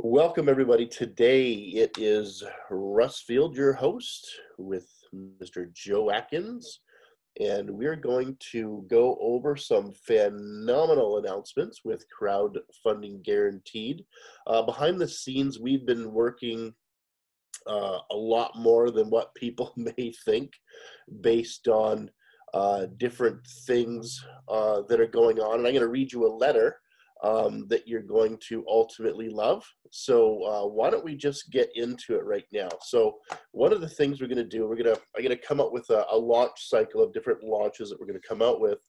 Welcome, everybody. Today it is Russ Field, your host, with Mr. Joe Atkins, and we're going to go over some phenomenal announcements with crowdfunding guaranteed. Behind the scenes, we've been working a lot more than what people may think based on different things that are going on. And I'm going to read you a letter that you're going to ultimately love. So why don't we just get into it right now? So one of the things we're going to do, I'm going to come up with a launch cycle of different launches that we're going to come out with.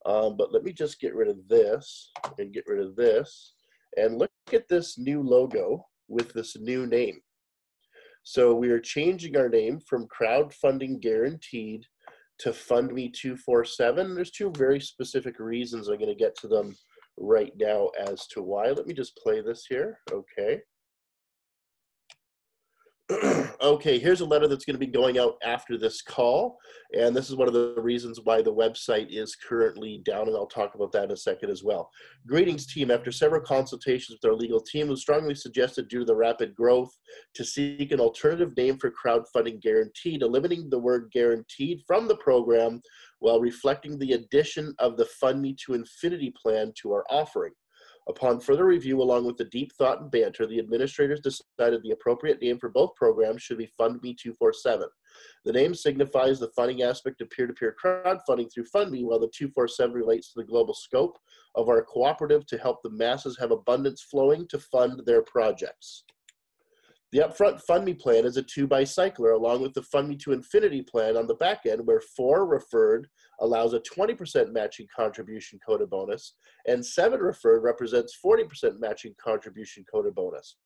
But let me just get rid of this and get rid of this. And look at this new logo with this new name. So we are changing our name from Crowdfunding Guaranteed to FundMe247. There's two very specific reasons. I'm going to get to them right now as to why. Let me just play this here. Okay. Okay, here's a letter that's going to be going out after this call, and this is one of the reasons why the website is currently down, and I'll talk about that in a second as well. Greetings, team. After several consultations with our legal team, we strongly suggested, due to the rapid growth, to seek an alternative name for Crowdfunding Guaranteed, eliminating the word guaranteed from the program while reflecting the addition of the Fund Me to Infinity plan to our offering. Upon further review, along with the deep thought and banter, the administrators decided the appropriate name for both programs should be FundMe247. The name signifies the funding aspect of peer-to-peer crowdfunding through FundMe, while the 247 relates to the global scope of our cooperative to help the masses have abundance flowing to fund their projects. The upfront FundMe plan is a 2-by-cycler, along with the FundMe to Infinity plan on the back end, where 4 referred allows a 20% matching contribution coded bonus, and 7 referred represents 40% matching contribution coded bonus.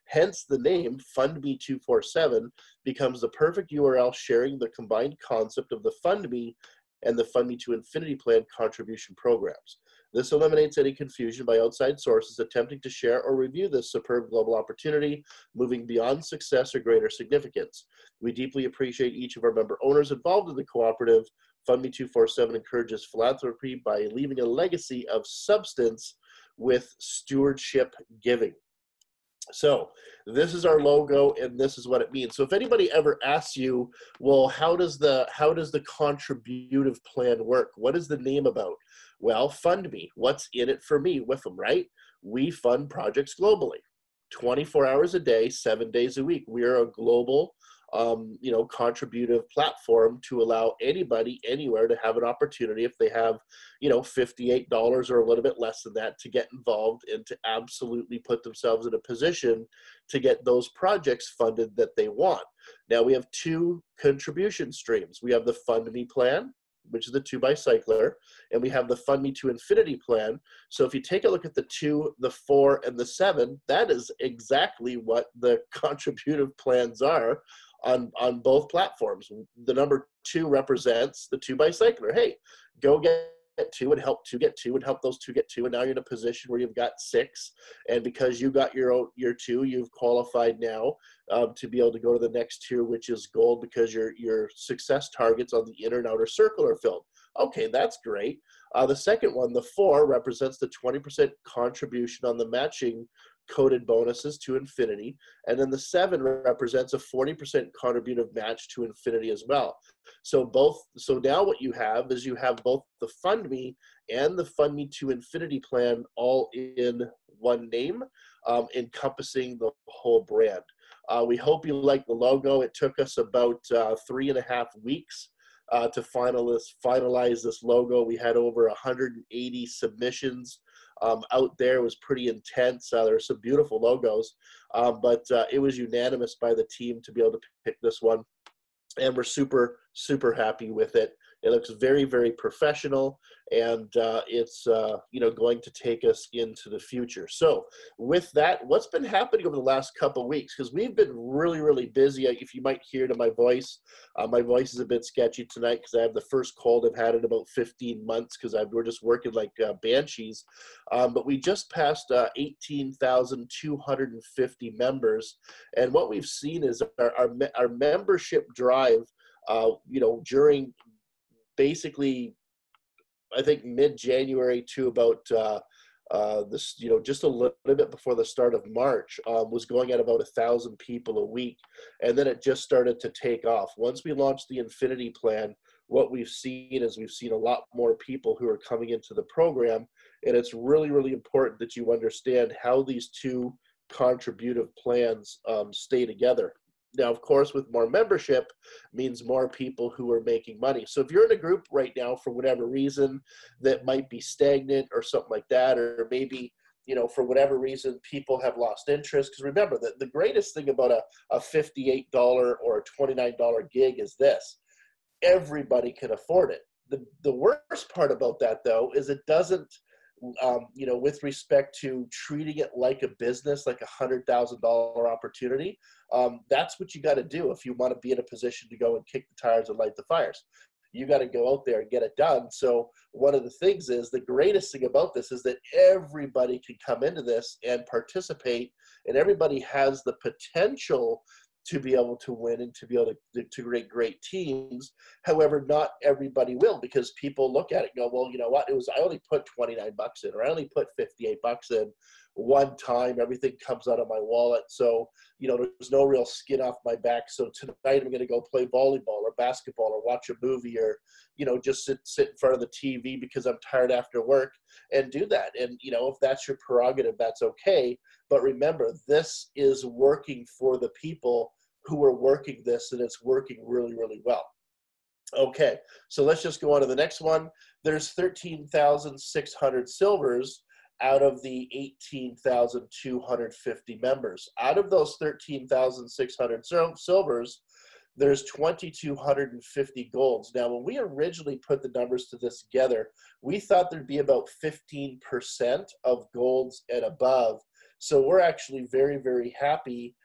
Hence, the name FundMe247 becomes the perfect URL sharing the combined concept of the FundMe and the FundMe to Infinity plan contribution programs. This eliminates any confusion by outside sources attempting to share or review this superb global opportunity, moving beyond success or greater significance. We deeply appreciate each of our member owners involved in the cooperative. FundMe247 encourages philanthropy by leaving a legacy of substance with stewardship giving. So this is our logo, and this is what it means. So if anybody ever asks you, well, how does the contributive plan work? What is the name about? Well, Fund Me. What's in it for me with them, right? We fund projects globally, 24 hours a day, 7 days a week. We are a global contributive platform to allow anybody anywhere to have an opportunity, if they have, $58 or a little bit less than that, to get involved and to absolutely put themselves in a position to get those projects funded that they want. Now, we have 2 contribution streams. We have the Fund Me plan, which is the 2-by-cycler, and we have the Fund Me to Infinity plan. So if you take a look at the 2, the 4, and the 7, that is exactly what the contributive plans are on both platforms. The number 2 represents the 2-by-cycler. Hey, go get 2 and help 2 get 2 and help those 2 get 2, and now you're in a position where you've got 6, and because you got your 2, you've qualified now to be able to go to the next tier, which is gold, because your success targets on the inner and outer circle are filled. Okay, that's great. The second one, the 4, represents the 20% contribution on the matching coded bonuses to Infinity, and then the 7 represents a 40% contributive match to Infinity as well. So now what you have is you have both the Fund Me and the Fund Me to Infinity plan all in one name, encompassing the whole brand. We hope you like the logo. It took us about 3.5 weeks to finalize this logo. We had over 180 submissions out there. It was pretty intense. There were some beautiful logos, but it was unanimous by the team to be able to pick this one, and we're super, super happy with it. It looks very, very professional, and it's going to take us into the future. So with that, what's been happening over the last couple of weeks? Because we've been really, really busy. If you might hear to my voice is a bit sketchy tonight because I have the first cold I've had in about 15 months because we're just working like banshees. But we just passed 18,250 members, and what we've seen is our membership drive, during basically, I think mid-January to about this, just a little bit before the start of March, was going at about 1,000 people a week. And then it just started to take off. Once we launched the Infinity plan, what we've seen is we've seen a lot more people who are coming into the program. And it's really, really important that you understand how these two contributive plans stay together. Now, of course, with more membership means more people who are making money. So if you're in a group right now, for whatever reason, that might be stagnant or something like that, or maybe, for whatever reason, people have lost interest. Because remember, the greatest thing about a $58 or a $29 gig is this: everybody can afford it. The worst part about that, though, is it doesn't, with respect to treating it like a business, like a $100,000 opportunity, that's what you got to do if you want to be in a position to go and kick the tires and light the fires. You got to go out there and get it done. So one of the things is, the greatest thing about this is that everybody can come into this and participate, and everybody has the potential to be able to win and to be able to create great teams. However, not everybody will, because people look at it and go, well, you know what, I only put 29 bucks in, or I only put 58 bucks in one time. Everything comes out of my wallet. So, there's no real skin off my back. So tonight I'm going to go play volleyball or basketball or watch a movie, or, just sit in front of the TV because I'm tired after work, and do that. And, if that's your prerogative, that's okay. But remember, this is working for the people who are working this, and it's working really, really well. Okay, so let's just go on to the next one. There's 13,600 silvers out of the 18,250 members. Out of those 13,600 silvers, there's 2,250 golds. Now, when we originally put the numbers to this together, we thought there'd be about 15% of golds and above. So we're actually very, very happy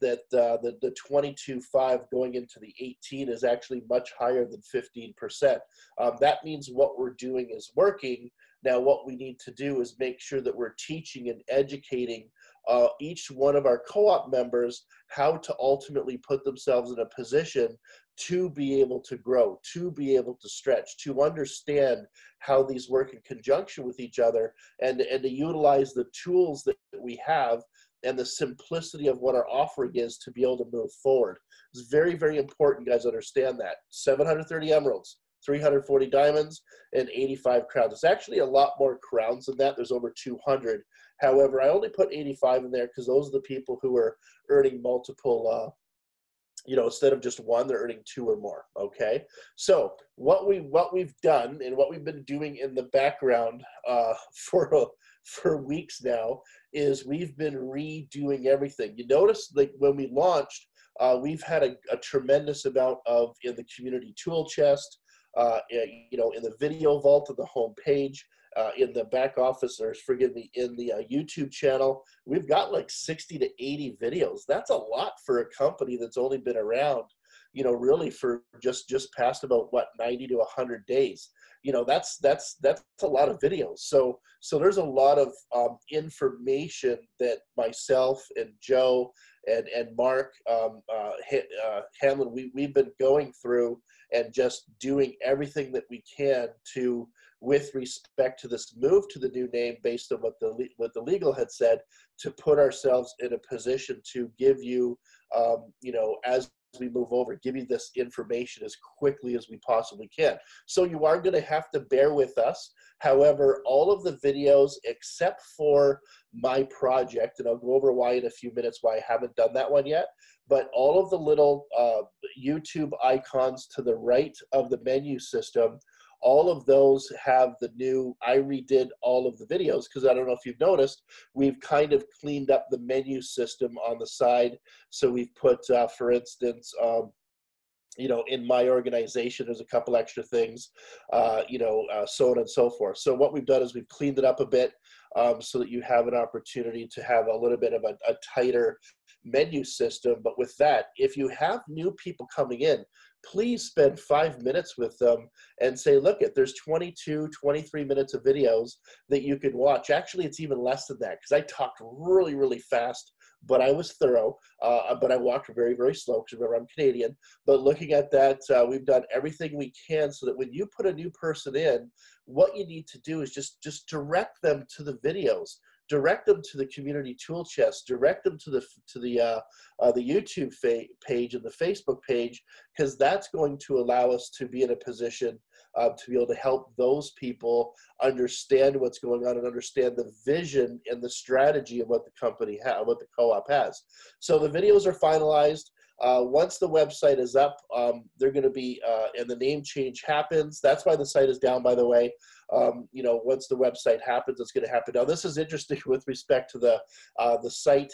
that the 22.5 going into the 18 is actually much higher than 15%. That means what we're doing is working. Now, what we need to do is make sure that we're teaching and educating each one of our co-op members how to ultimately put themselves in a position to be able to grow, to be able to stretch, to understand how these work in conjunction with each other, and to utilize the tools that we have and the simplicity of what our offering is to be able to move forward. It's very, very important you guys understand that. 730 emeralds, 340 diamonds, and 85 crowns. It's actually a lot more crowns than that. There's over 200. However, I only put 85 in there because those are the people who are earning multiple, instead of just one, they're earning two or more, okay? So what we've done and what we've been doing in the background for weeks now is we've been redoing everything. You notice, like, when we launched, we've had a tremendous amount of, in the community tool chest, in the video vault of the home page, in the back office, or forgive me, in the YouTube channel, we've got like 60 to 80 videos. That's a lot for a company that's only been around, really for just past about 90 to 100 days. That's a lot of videos. So there's a lot of information that myself and Joe and Mark Hanlon, we've been going through and just doing everything that we can to, with respect to this move to the new name, based on what the legal had said, to put ourselves in a position to give you, as we move over, give you this information as quickly as we possibly can. So you are going to have to bear with us. However, all of the videos, except for my project, and I'll go over why in a few minutes, why I haven't done that one yet, but all of the little YouTube icons to the right of the menu system, all of those have the new, I redid all of the videos, because I don't know if you've noticed, we've kind of cleaned up the menu system on the side. So we've put, for instance, in my organization, there's a couple extra things, so on and so forth. So what we've done is we've cleaned it up a bit, so that you have an opportunity to have a little bit of a tighter menu system. But with that, if you have new people coming in, please spend 5 minutes with them and say, look, there's 22, 23 minutes of videos that you can watch. Actually, it's even less than that, because I talked really, really fast but I was thorough, but I walked very, very slow because remember I'm Canadian. But looking at that, we've done everything we can so that when you put a new person in, what you need to do is just direct them to the videos, direct them to the community tool chest, direct them to the YouTube page and the Facebook page, because that's going to allow us to be in a position to be able to help those people understand what's going on and understand the vision and the strategy of what the company what the co-op has. So the videos are finalized. Once the website is up, they're going to be, and the name change happens. That's why the site is down, by the way. You know, once the website happens, it's going to happen. Now, this is interesting with respect to the site.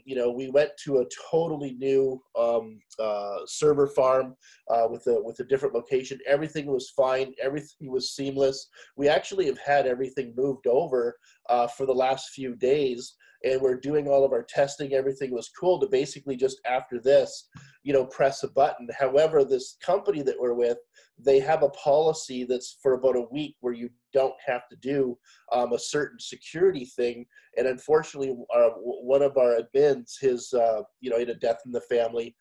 You know, we went to a totally new server farm with a different location. Everything was fine. Everything was seamless. We actually have had everything moved over for the last few days, and we're doing all of our testing. Everything was cool to basically just after this, you know, press a button. However, this company that we're with, they have a policy that's for about a week where you don't have to do a certain security thing. And unfortunately, one of our admins, you know, he had a death in the family,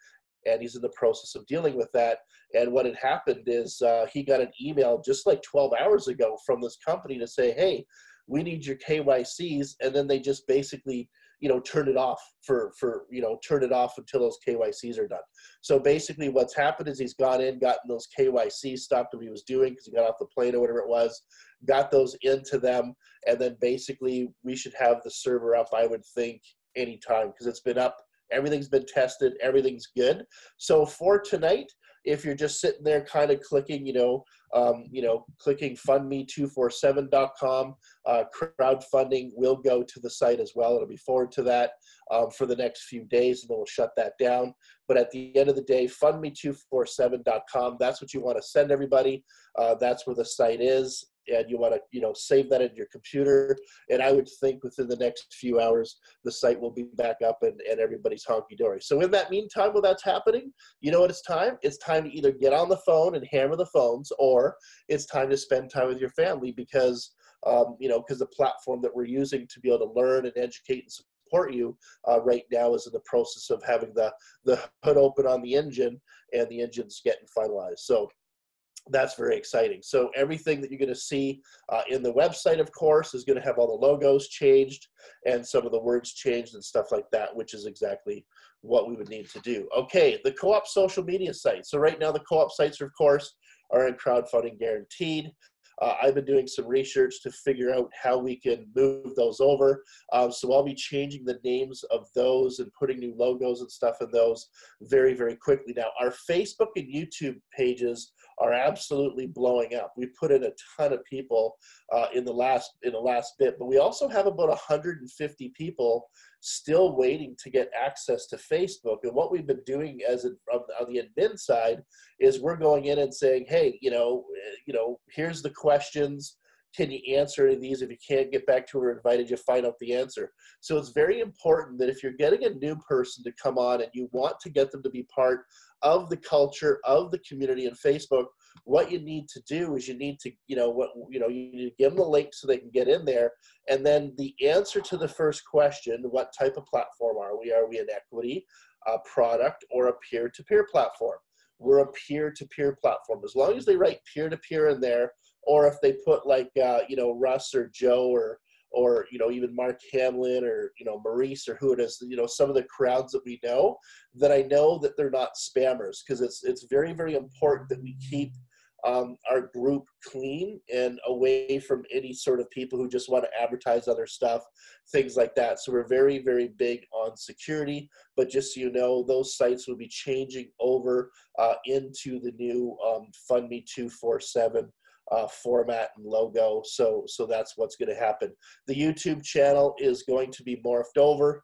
and he's in the process of dealing with that. And what had happened is he got an email just like 12 hours ago from this company to say, hey, we need your KYCs, and then they just basically, you know, turn it off turn it off until those KYCs are done. So basically what's happened is he's gone in, gotten those KYCs, stopped what he was doing because he got off the plane or whatever it was, got those into them, and then basically we should have the server up, I would think, anytime, because it's been up, everything's been tested, everything's good. So for tonight, if you're just sitting there kind of clicking, clicking FundMe247.com, crowdfunding will go to the site as well. It'll be forward to that for the next few days, and then we'll shut that down. But at the end of the day, FundMe247.com, that's what you want to send everybody. That's where the site is. And you want to, you know, save that in your computer. And I would think within the next few hours, the site will be back up and everybody's honky-dory. So in that meantime, while that's happening, you know what it's time? It's time to either get on the phone and hammer the phones, or it's time to spend time with your family because, because the platform that we're using to be able to learn and educate and support you right now is in the process of having the hood open on the engine, and the engine's getting finalized. So that's very exciting. So everything that you're going to see in the website, of course, is going to have all the logos changed and some of the words changed and stuff like that, which is exactly what we would need to do. Okay, the co-op social media site. So right now the co-op sites, of course, are in crowdfunding guaranteed. I've been doing some research to figure out how we can move those over. So I'll be changing the names of those and putting new logos and stuff in those very, very quickly. Now, our Facebook and YouTube pages are absolutely blowing up. We put in a ton of people in the last bit, but we also have about 150 people still waiting to get access to Facebook. And what we've been doing on the admin side is we're going in and saying, hey, here's the questions. Can you answer any of these? If you can't get back to her, invited you find out the answer. So it's very important that if you're getting a new person to come on and you want to get them to be part of the culture of the community in Facebook, what you need to do is you need to, you need to give them the link so they can get in there. And then the answer to the first question, what type of platform are we? Are we an equity, a product, or a peer-to-peer platform? We're a peer-to-peer platform. As long as they write peer-to-peer in there, or if they put like, Russ or Joe or even Mark Hamlin or, Maurice or who it is, some of the crowds that we know, that I know that they're not spammers, because it's very, very important that we keep our group clean and away from any sort of people who just want to advertise other stuff, things like that. So we're very, very big on security, but just so you know, those sites will be changing over into the new FundMe247 format and logo. So that's what's going to happen. The YouTube channel is going to be morphed over,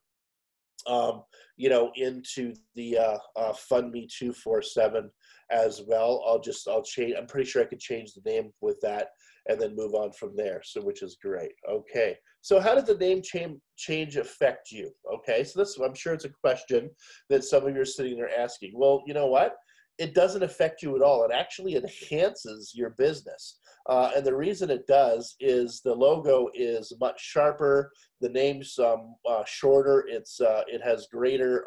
into the FundMe247 as well. I'll change. I'm pretty sure I could change the name with that and then move on from there. So, which is great. Okay. So how does the name change affect you? Okay. So I'm sure it's a question that some of you are sitting there asking. Well, you know what? it doesn't affect you at all. It actually enhances your business. And the reason it does is the logo is much sharper, the name's shorter, it has greater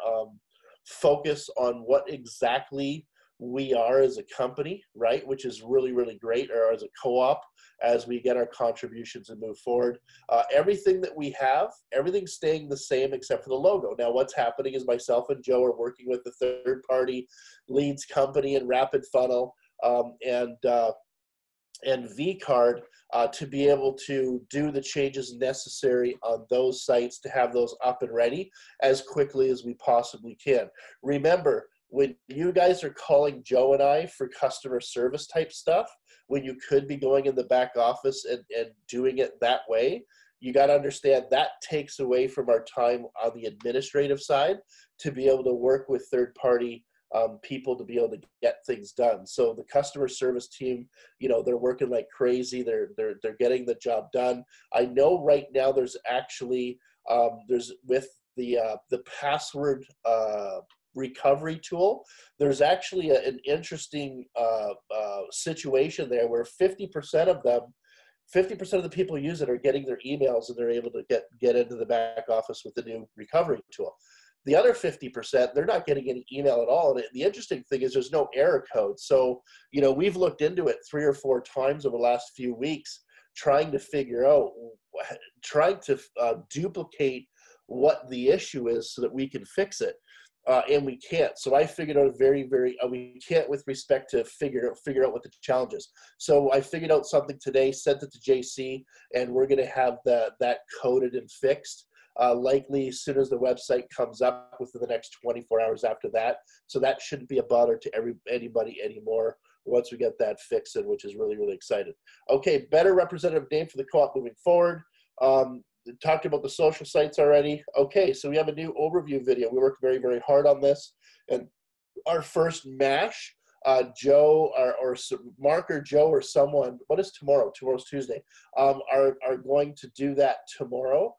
focus on what exactly we are as a company, right? Which is really, really great, or as a co-op, as we get our contributions and move forward. Everything that we have, everything's staying the same except for the logo. Now, what's happening is myself and Joe are working with the third-party leads company and Rapid Funnel and vCard to be able to do the changes necessary on those sites to have those up and ready as quickly as we possibly can. Remember, when you guys are calling Joe and I for customer service type stuff, when you could be going in the back office and doing it that way, you got to understand that takes away from our time on the administrative side to be able to work with third-party people to be able to get things done. So the customer service team, you know, they're working like crazy. They're getting the job done. I know right now there's actually there's with the password recovery tool, there's actually an interesting situation there where 50% of the people use it are getting their emails and they're able to get into the back office with the new recovery tool. The other 50%, they're not getting any email at all. And the interesting thing is there's no error code. So, you know, we've looked into it 3 or 4 times over the last few weeks, trying to figure out, trying to duplicate what the issue is so that we can fix it. And we can't. So I figured out we can't with respect to figure out what the challenge is. So I figured out something today, sent it to JC, and we're going to have that coded and fixed. Likely as soon as the website comes up within the next 24 hours after that. So that shouldn't be a bother to anybody anymore once we get that fixed, which is really, really excited. Okay, better representative name for the co-op moving forward. Talked about the social sites already. Okay, so we have a new overview video. We worked very, very hard on this. And our first MASH, Joe or Mark or Joe or someone, what is tomorrow? Tomorrow's Tuesday. Are going to do that tomorrow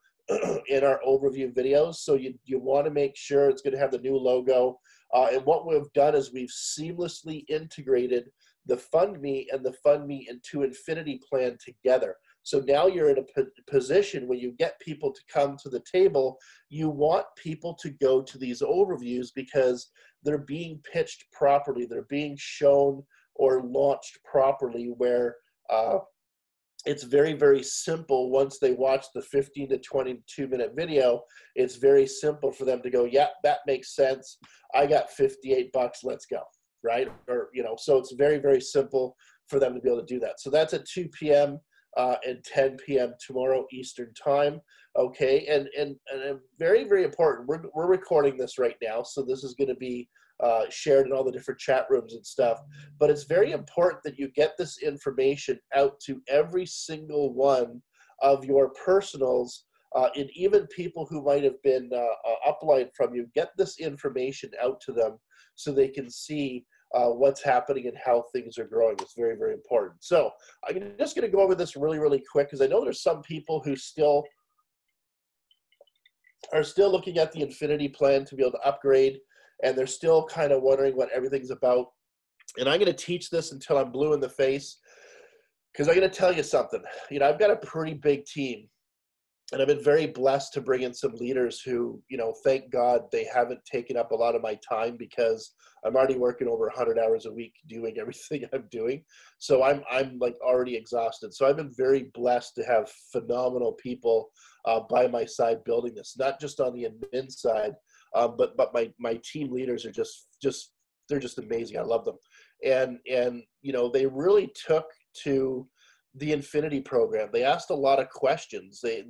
in our overview videos. So you want to make sure it's going to have the new logo. And what we've done is we've seamlessly integrated the FundMe and the FundMe into Infinity plan together. So now you're in a position when you get people to come to the table, you want people to go to these overviews because they're being pitched properly. They're being shown or launched properly where it's very, very simple. Once they watch the 15 to 22 minute video, it's very simple for them to go, yeah, that makes sense. I got $58, let's go, right? Or, you know, so it's very, very simple for them to be able to do that. So that's at 2 p.m. And 10 p.m. tomorrow Eastern time. Okay, and very, very important. We're recording this right now, so this is going to be shared in all the different chat rooms and stuff. But it's very important that you get this information out to every single one of your personals, and even people who might have been upline from you. Get this information out to them so they can see what's happening and how things are growing. It's very, very important. So I'm just going to go over this really, really quick because I know there's some people who are still looking at the Infinity plan to be able to upgrade, and they're still kind of wondering what everything's about. And I'm going to teach this until I'm blue in the face because I'm going to tell you something. You know, I've got a pretty big team. And I've been very blessed to bring in some leaders who, you know, thank God they haven't taken up a lot of my time because I'm already working over 100 hours a week doing everything I'm doing. So I'm like already exhausted. So I've been very blessed to have phenomenal people by my side building this, not just on the admin side, but my team leaders are they're just amazing. I love them. And you know, they really took to the Infinity program. They asked a lot of questions. They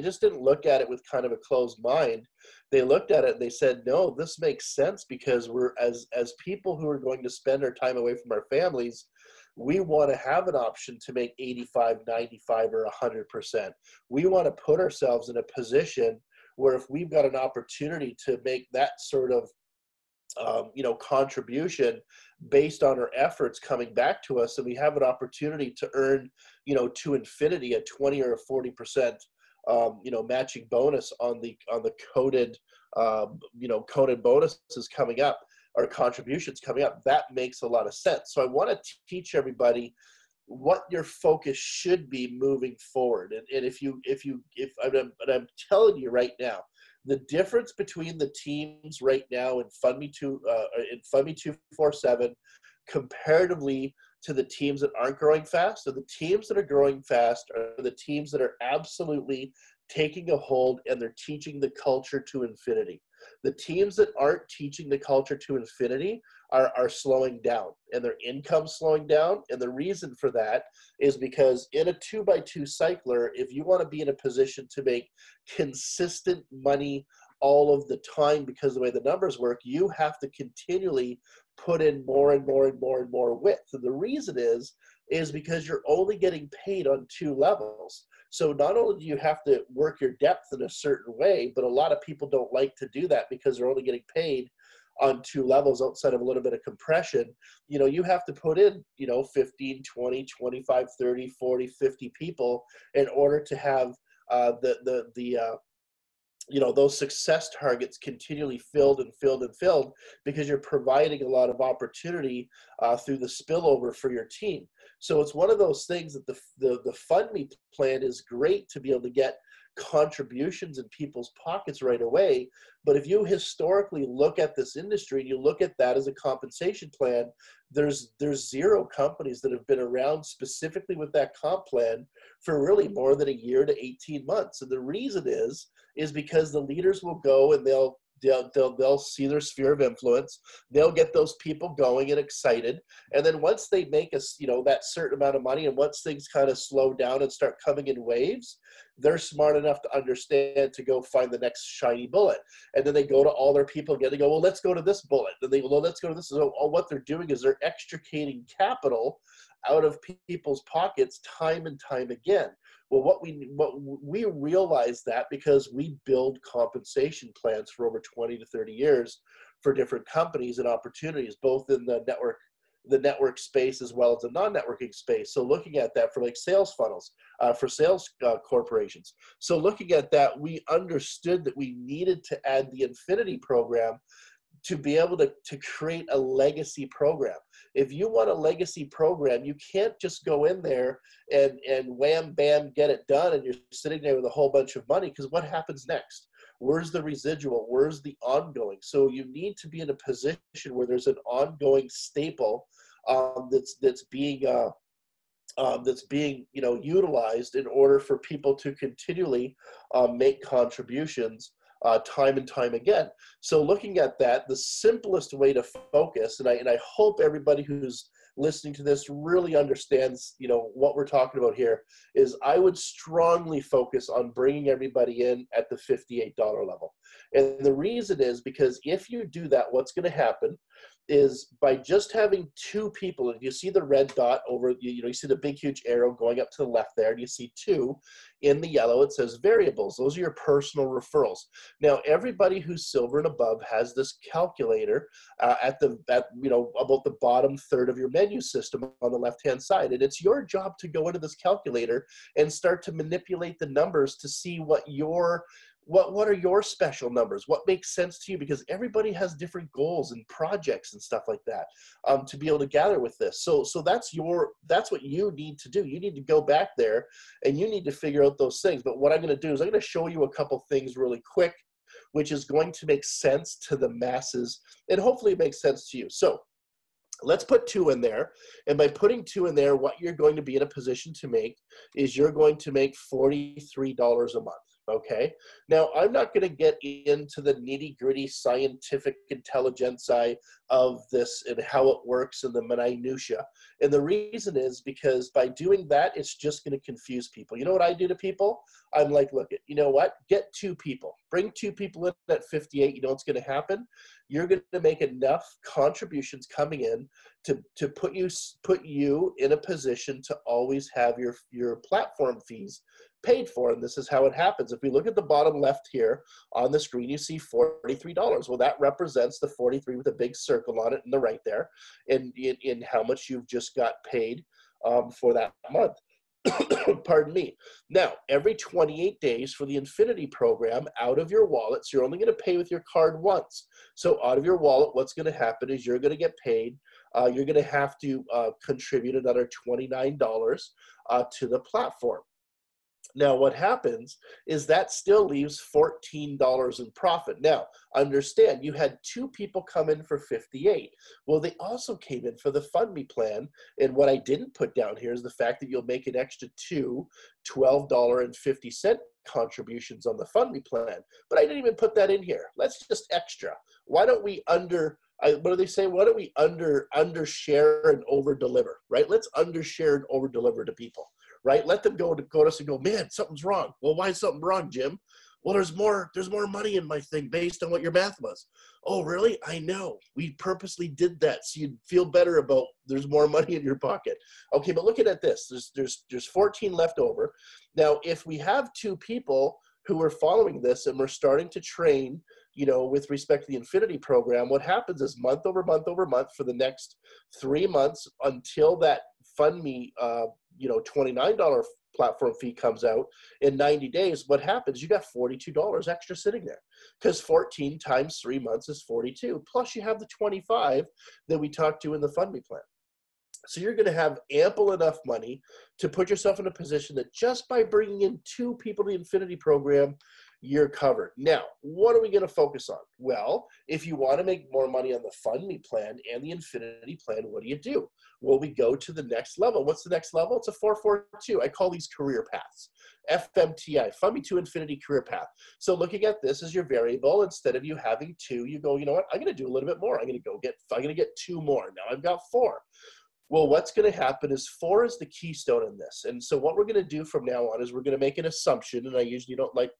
just didn't look at it with kind of a closed mind. They looked at it and they said, no, this makes sense because we're as people who are going to spend our time away from our families, we want to have an option to make 85, 95, or 100%. We want to put ourselves in a position where if we've got an opportunity to make that sort of you know, contribution based on our efforts coming back to us, and we have an opportunity to earn, you know, to infinity a 20 or a 40% you know, matching bonus on the coded you know, coded bonuses coming up. or contributions coming up, that makes a lot of sense. So I want to teach everybody what your focus should be moving forward. And I'm telling you right now, the difference between the teams right now in FundMe247 comparatively to the teams that aren't growing fast, and the teams that are growing fast are the teams that are absolutely taking a hold and they're teaching the culture to infinity. The teams that aren't teaching the culture to infinity are slowing down, and their income's slowing down. And the reason for that is because in a 2x2 cycler, if you want to be in a position to make consistent money all of the time, because the way the numbers work, you have to continually put in more and more and more and more width. And the reason is because you're only getting paid on 2 levels. So not only do you have to work your depth in a certain way, but a lot of people don't like to do that because they're only getting paid on 2 levels outside of a little bit of compression. You know, you have to put in, 15, 20, 25, 30, 40, 50 people in order to have those success targets continually filled and filled and filled, because you're providing a lot of opportunity through the spillover for your team. So it's one of those things that the FundMe plan is great to be able to get contributions in people's pockets right away. But if you historically look at this industry and you look at that as a compensation plan, there's 0 companies that have been around specifically with that comp plan for really more than a year to 18 months. And the reason is because the leaders will go and they'll see their sphere of influence. They'll get those people going and excited. And then once they make us, that certain amount of money, and once things kind of slow down and start coming in waves, they're smart enough to understand to go find the next shiny bullet. And then they go to all their people again. They go, well, let's go to this bullet. And they go, well, let's go to this. So what they're doing is they're extricating capital out of people's pockets time and time again. Well, what we realize that because we build compensation plans for over 20 to 30 years for different companies and opportunities, both in the network space as well as the non-networking space. So looking at that for like sales funnels, for sales corporations. So looking at that, we understood that we needed to add the Infinity program to be able to create a legacy program. If you want a legacy program, you can't just go in there and wham, bam, get it done, and you're sitting there with a whole bunch of money, because what happens next? Where's the residual? Where's the ongoing? So you need to be in a position where there's an ongoing staple that's being utilized in order for people to continually make contributions time and time again. So looking at that, the simplest way to focus, and I hope everybody who's listening to this really understands, what we're talking about here, is I would strongly focus on bringing everybody in at the $58 level. And the reason is because if you do that, what's going to happen is by just having 2 people, and you see the red dot over, you see the big huge arrow going up to the left there, and you see 2 in the yellow, it says variables. Those are your personal referrals. Now, everybody who's silver and above has this calculator at about the bottom third of your menu system on the left-hand side. And it's your job to go into this calculator and start to manipulate the numbers to see what are your special numbers, what makes sense to you, because everybody has different goals and projects and stuff like that to be able to gather with this. So that's what you need to do. You need to go back there and you need to figure out those things. But what I'm going to do is I'm going to show you a couple things really quick, which is going to make sense to the masses and hopefully it makes sense to you. So let's put 2 in there. And by putting 2 in there, what you're going to be in a position to make is you're going to make $43 a month. Okay. Now, I'm not going to get into the nitty-gritty scientific intelligence of this and how it works and the minutia. And the reason is because by doing that, it's just going to confuse people. You know what I do to people? I'm like, look, you know what? Get 2 people. Bring 2 people in at 58. You know what's going to happen? You're going to make enough contributions coming in to put you in a position to always have your platform fees paid for. And this is how it happens. If we look at the bottom left here on the screen, you see $43. Well, that represents the 43 with a big circle on it in the right there, and in how much you've just got paid for that month. Pardon me. Now, every 28 days for the Infinity program, out of your wallet, so you're only going to pay with your card once. So out of your wallet, what's going to happen is you're going to get paid. You're going to have to contribute another $29 to the platform. Now, what happens is that still leaves $14 in profit. Now, understand, you had 2 people come in for 58. Well, they also came in for the FundMe plan. And what I didn't put down here is the fact that you'll make an extra 2 $12.50 contributions on the FundMe plan. But I didn't even put that in here. Let's just extra. Why don't we what do they say? Why don't we undershare and over deliver, right? Let's undershare and over deliver to people, right? Let them go to us and go, man, something's wrong. Well, why is something wrong, Jim? Well, there's more money in my thing based on what your math was. Oh, really? I know. We purposely did that so you'd feel better about there's more money in your pocket. Okay, but looking at this, there's 14 left over. Now, if we have 2 people who are following this and we're starting to train, with respect to the Infinity program, what happens is month over month over month for the next 3 months until that FundMe, $29 platform fee comes out in 90 days, what happens? You got $42 extra sitting there because 14 times 3 months is 42. Plus you have the 25 that we talked to in the FundMe plan. So you're going to have ample enough money to put yourself in a position that just by bringing in 2 people to the Infinity program, you're covered. Now, what are we going to focus on? Well, if you want to make more money on the FundMe plan and the Infinity plan, what do? Well, we go to the next level. What's the next level? It's a 442. I call these career paths. FMTI, FundMe2 Infinity Career Path. So looking at this as your variable, instead of you having 2, you go, you know what? I'm going to do a little bit more. I'm going to get 2 more. Now I've got 4. Well, what's going to happen is 4 is the keystone in this. And so what we're going to do from now on is we're going to make an assumption, and I usually don't like,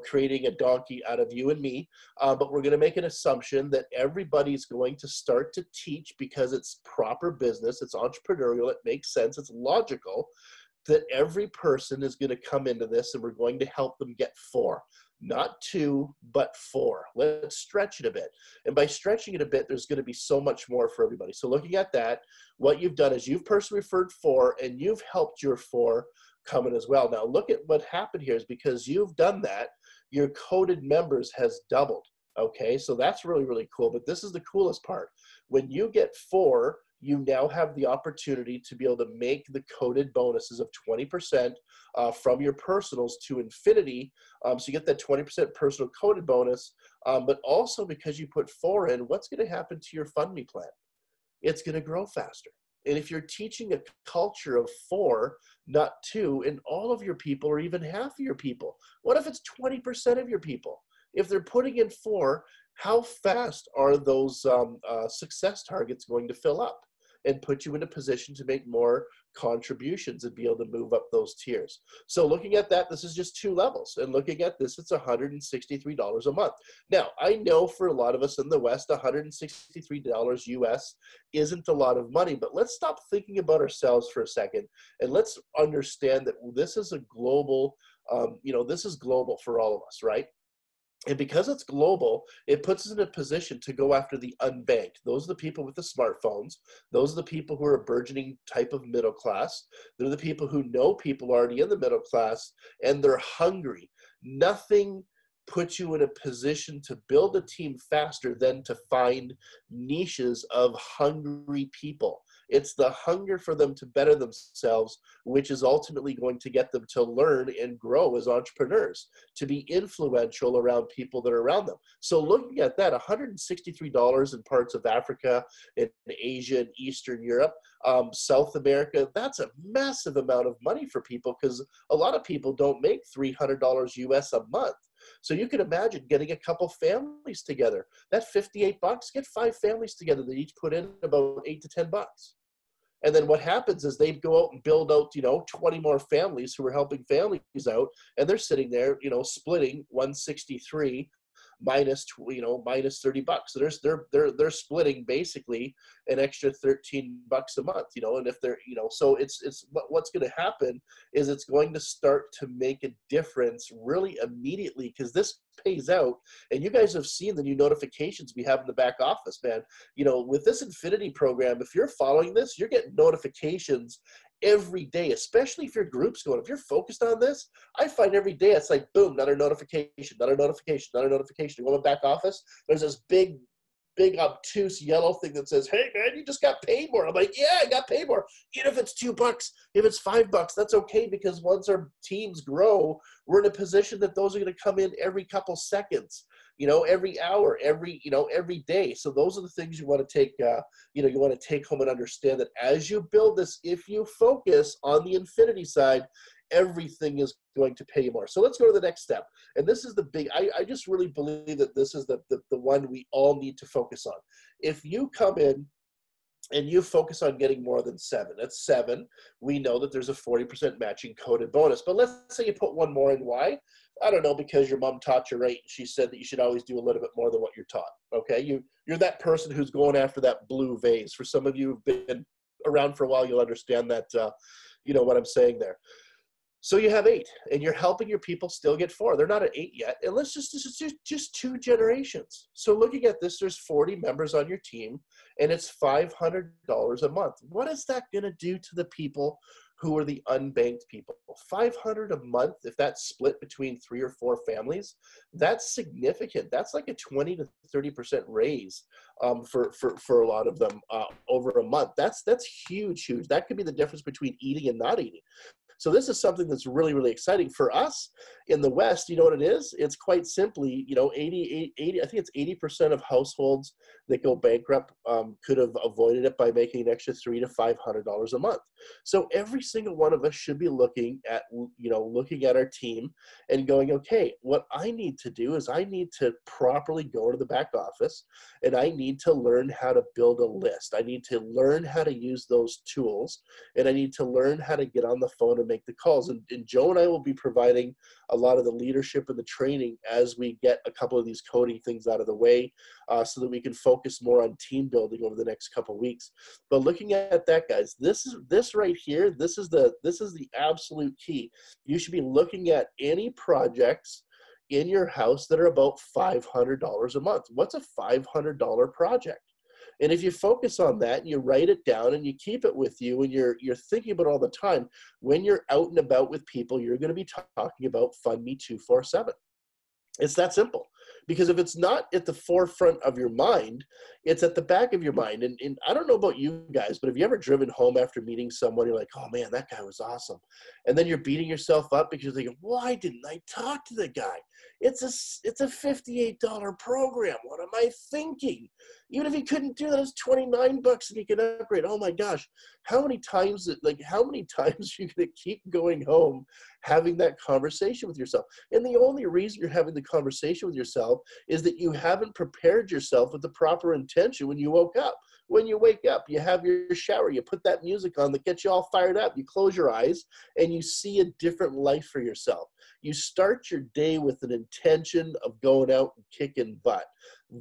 creating a donkey out of you and me, but we're going to make an assumption that everybody's going to start to teach because it's proper business, it's entrepreneurial, it makes sense, it's logical, that every person is going to come into this and we're going to help them get 4. Not 2, but 4. Let's stretch it a bit. And by stretching it a bit, there's going to be so much more for everybody. So looking at that, what you've done is you've personally referred 4 and you've helped your 4 come in as well. Now look at what happened here is because you've done that, your coded members has doubled. Okay, so that's really, really cool. But this is the coolest part. When you get 4, you now have the opportunity to be able to make the coded bonuses of 20% from your personals to Infinity. So you get that 20% personal coded bonus, but also because you put 4 in, what's going to happen to your FundMe plan? It's going to grow faster. And if you're teaching a culture of 4, not 2, and all of your people or even half of your people, what if it's 20% of your people? If they're putting in 4, how fast are those success targets going to fill up and put you in a position to make more contributions and be able to move up those tiers? So looking at that, this is just 2 levels. And looking at this, it's $163 a month. Now, I know for a lot of us in the West, $163 US isn't a lot of money, but let's stop thinking about ourselves for a second. And let's understand that this is a global, this is global for all of us, right? And because it's global, it puts us in a position to go after the unbanked. Those are the people with the smartphones. Those are the people who are a burgeoning type of middle class. They're the people who know people already in the middle class, and they're hungry. Nothing puts you in a position to build a team faster than to find niches of hungry people. It's the hunger for them to better themselves, which is ultimately going to get them to learn and grow as entrepreneurs, to be influential around people that are around them. So looking at that, $163 in parts of Africa and Asia and Eastern Europe, South America, that's a massive amount of money for people because a lot of people don't make $300 US a month. So you can imagine getting a couple families together. That $58, get 5 families together that each put in about $8 to $10. And then what happens is they go out and build out, 20 more families who are helping families out, and they're sitting there, splitting 163 minus $30. So they're splitting basically an extra $13 a month, and if they're, so it's what's going to happen is it's going to start to make a difference really immediately because this pays out. And you guys have seen the new notifications we have in the back office, man. With this Infinity program, if you're following this, you're getting notifications every day, especially if your group's going, if you're focused on this, I find every day it's like, boom, another notification, another notification, another notification. You go to the back office, there's this big obtuse yellow thing that says, hey man, you just got paid more. I'm like, yeah, I got paid more. Even if it's $2, if it's $5, that's okay, because once our teams grow, we're in a position that those are going to come in every couple seconds, every hour, every day. So those are the things you want to take, you want to take home and understand that as you build this, if you focus on the infinity side, everything is going to pay you more. So let's go to the next step. And this is the big, I just really believe that this is the one we all need to focus on. If you come in and you focus on getting more than 7, that's 7, we know that there's a 40% matching coded bonus. But let's say you put one more in. Why? I don't know, because your mom taught you right. She said that you should always do a little bit more than what you're taught. Okay, you're that person who's going after that blue vase. For some of you who've been around for a while, you'll understand that, what I'm saying there. So you have 8, and you're helping your people still get 4. They're not at 8 yet, and let's just 2 generations. So looking at this, there's 40 members on your team, and it's $500 a month. What is that going to do to the people who are the unbanked people? $500 a month, if that's split between 3 or 4 families, that's significant. That's like a 20 to 30% raise for a lot of them over a month. That's huge. That could be the difference between eating and not eating. So this is something that's really, really exciting for us in the West. You know what it is? It's quite simply, 80, I think it's 80% of households that go bankrupt could have avoided it by making an extra $300 to $500 a month. So every single one of us should be looking at our team and going, okay, what I need to do is I need to properly go to the back office, and I need to learn how to build a list. I need to learn how to use those tools, and I need to learn how to get on the phone and make the calls. And Joe and I will be providing a lot of the leadership and the training as we get a couple of these coding things out of the way, so that we can focus more on team building over the next couple of weeks. But looking at that, guys, this right here, this is the absolute key. You should be looking at any projects in your house that are about $500 a month. What's a $500 project? And if you focus on that and you write it down and you keep it with you and you're thinking about it all the time, when you're out and about with people, you're going to be talking about FundMe247. It's that simple. Because if it's not at the forefront of your mind, it's at the back of your mind. And I don't know about you guys, but have you ever driven home after meeting someone, you're like, oh man, that guy was awesome. And then you're beating yourself up because you're thinking, why didn't I talk to the guy? It's a $58 program. What am I thinking? Even if he couldn't do that, it's $29 and he can upgrade. Oh my gosh. How many times are you going to keep going home having that conversation with yourself? And the only reason you're having the conversation with yourself is that you haven't prepared yourself with the proper intention when you woke up. When you wake up, you have your shower, you put that music on that gets you all fired up, you close your eyes, and you see a different life for yourself. You start your day with an intention of going out and kicking butt.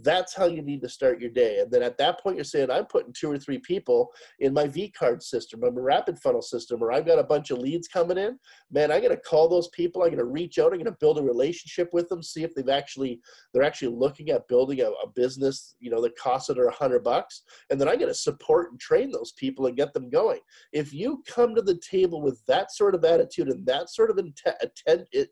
That's how you need to start your day. And then at that point, you're saying, I'm putting 2 or 3 people in my V-card system, or my rapid funnel system, or I've got a bunch of leads coming in. Man, I'm going to call those people. I'm going to reach out. I'm going to build a relationship with them, see if they're actually looking at building a business, that costs under $100. And then I'm going to support and train those people and get them going. If you come to the table with that sort of attitude and that sort of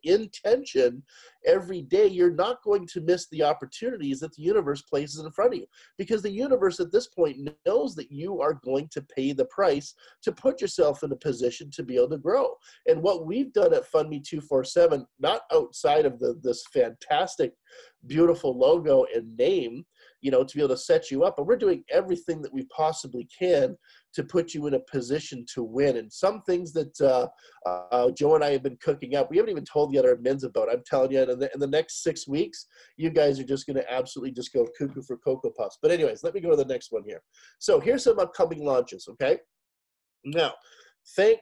intention every day, you're not going to miss the opportunities that the universe places in front of you, because the universe at this point knows that you are going to pay the price to put yourself in a position to be able to grow. And what we've done at FundMe247, not outside of this fantastic, beautiful logo and name, to be able to set you up, but we're doing everything that we possibly can to put you in a position to win. And some things that Joe and I have been cooking up, we haven't even told the other admins about. I'm telling you, in the next 6 weeks, you guys are just going to absolutely just go cuckoo for Cocoa Puffs. But anyways, let me go to the next one here. So here's some upcoming launches, okay? Now, thank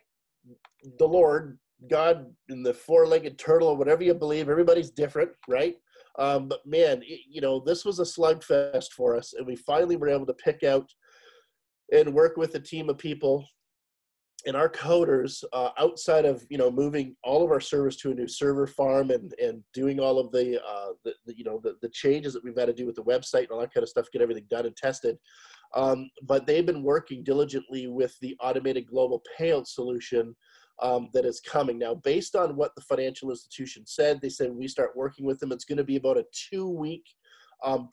the Lord, God, and the 4-legged turtle, or whatever you believe. Everybody's different, right? But man, this was a slugfest for us, and we finally were able to pick out and work with a team of people And our coders, outside of moving all of our servers to a new server farm and doing all of the changes that we've got to do with the website and all that kind of stuff, get everything done and tested. But they've been working diligently with the automated global payout solution that is coming now. Based on what the financial institution said, they said when we start working with them, it's going to be about a 2-week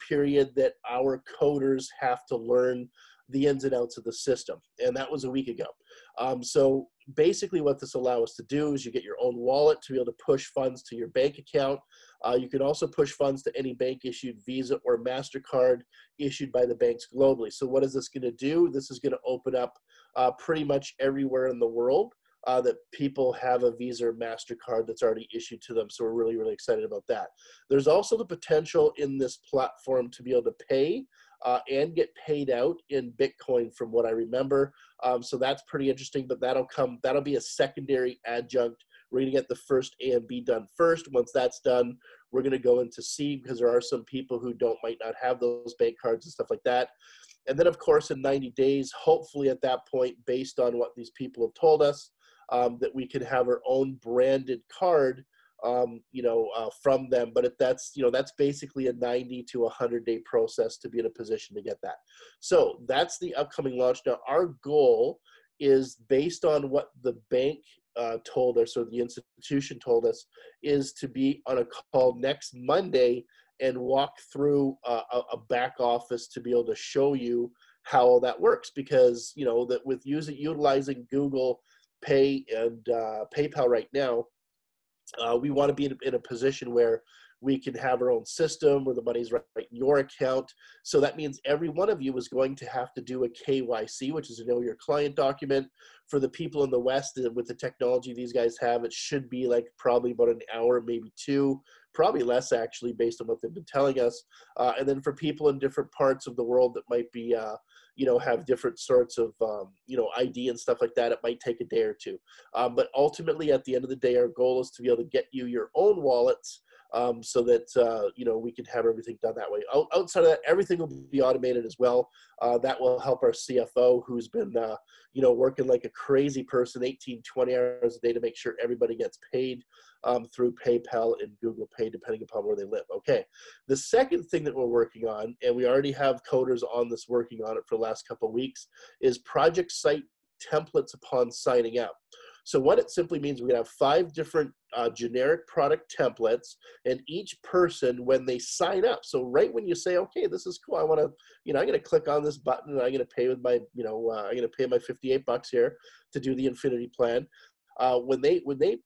period that our coders have to learn the ins and outs of the system, and that was a week ago. So basically what this allows us to do is you get your own wallet to be able to push funds to your bank account. You can also push funds to any bank issued Visa or MasterCard issued by the banks globally. So what is this going to do? This is going to open up pretty much everywhere in the world that people have a Visa or MasterCard that's already issued to them. So we're really, really excited about that. There's also the potential in this platform to be able to pay and get paid out in Bitcoin from what I remember. So that's pretty interesting, but that'll be a secondary adjunct. We're gonna get the first A and B done first. Once that's done, we're gonna go into C because there are some people who might not have those bank cards and stuff like that. And then of course in 90 days, hopefully at that point, based on what these people have told us, that we can have our own branded card from them. But that's basically a 90 to 100-day process to be in a position to get that. So that's the upcoming launch. Now, our goal is based on what the bank told us, or the institution told us, is to be on a call next Monday and walk through a back office to be able to show you how all that works. Because, that with utilizing Google Pay and PayPal right now, we want to be in a position where we can have our own system where the money's right in your account. So that means every one of you is going to have to do a KYC, which is a know your client document. For the people in the West, with the technology these guys have, it should be like probably about an hour, maybe 2, probably less actually, based on what they've been telling us. And then for people in different parts of the world that might be, have different sorts of, ID and stuff like that, it might take a day or 2. But ultimately, at the end of the day, our goal is to be able to get you your own wallets, so that we can have everything done that way. Outside of that, everything will be automated as well. That will help our CFO, who's been working like a crazy person 18, 20 hours a day to make sure everybody gets paid through PayPal and Google Pay, depending upon where they live. Okay, the second thing that we're working on, and we already have coders on this working on it for the last couple of weeks, is project site templates upon signing up. So what it simply means, we're going to have 5 different generic product templates, and each person, when they sign up, so right when you say, okay, this is cool, I want to, I'm going to click on this button and I'm going to pay with my, I'm going to pay my $58 here to do the Infinity plan. When they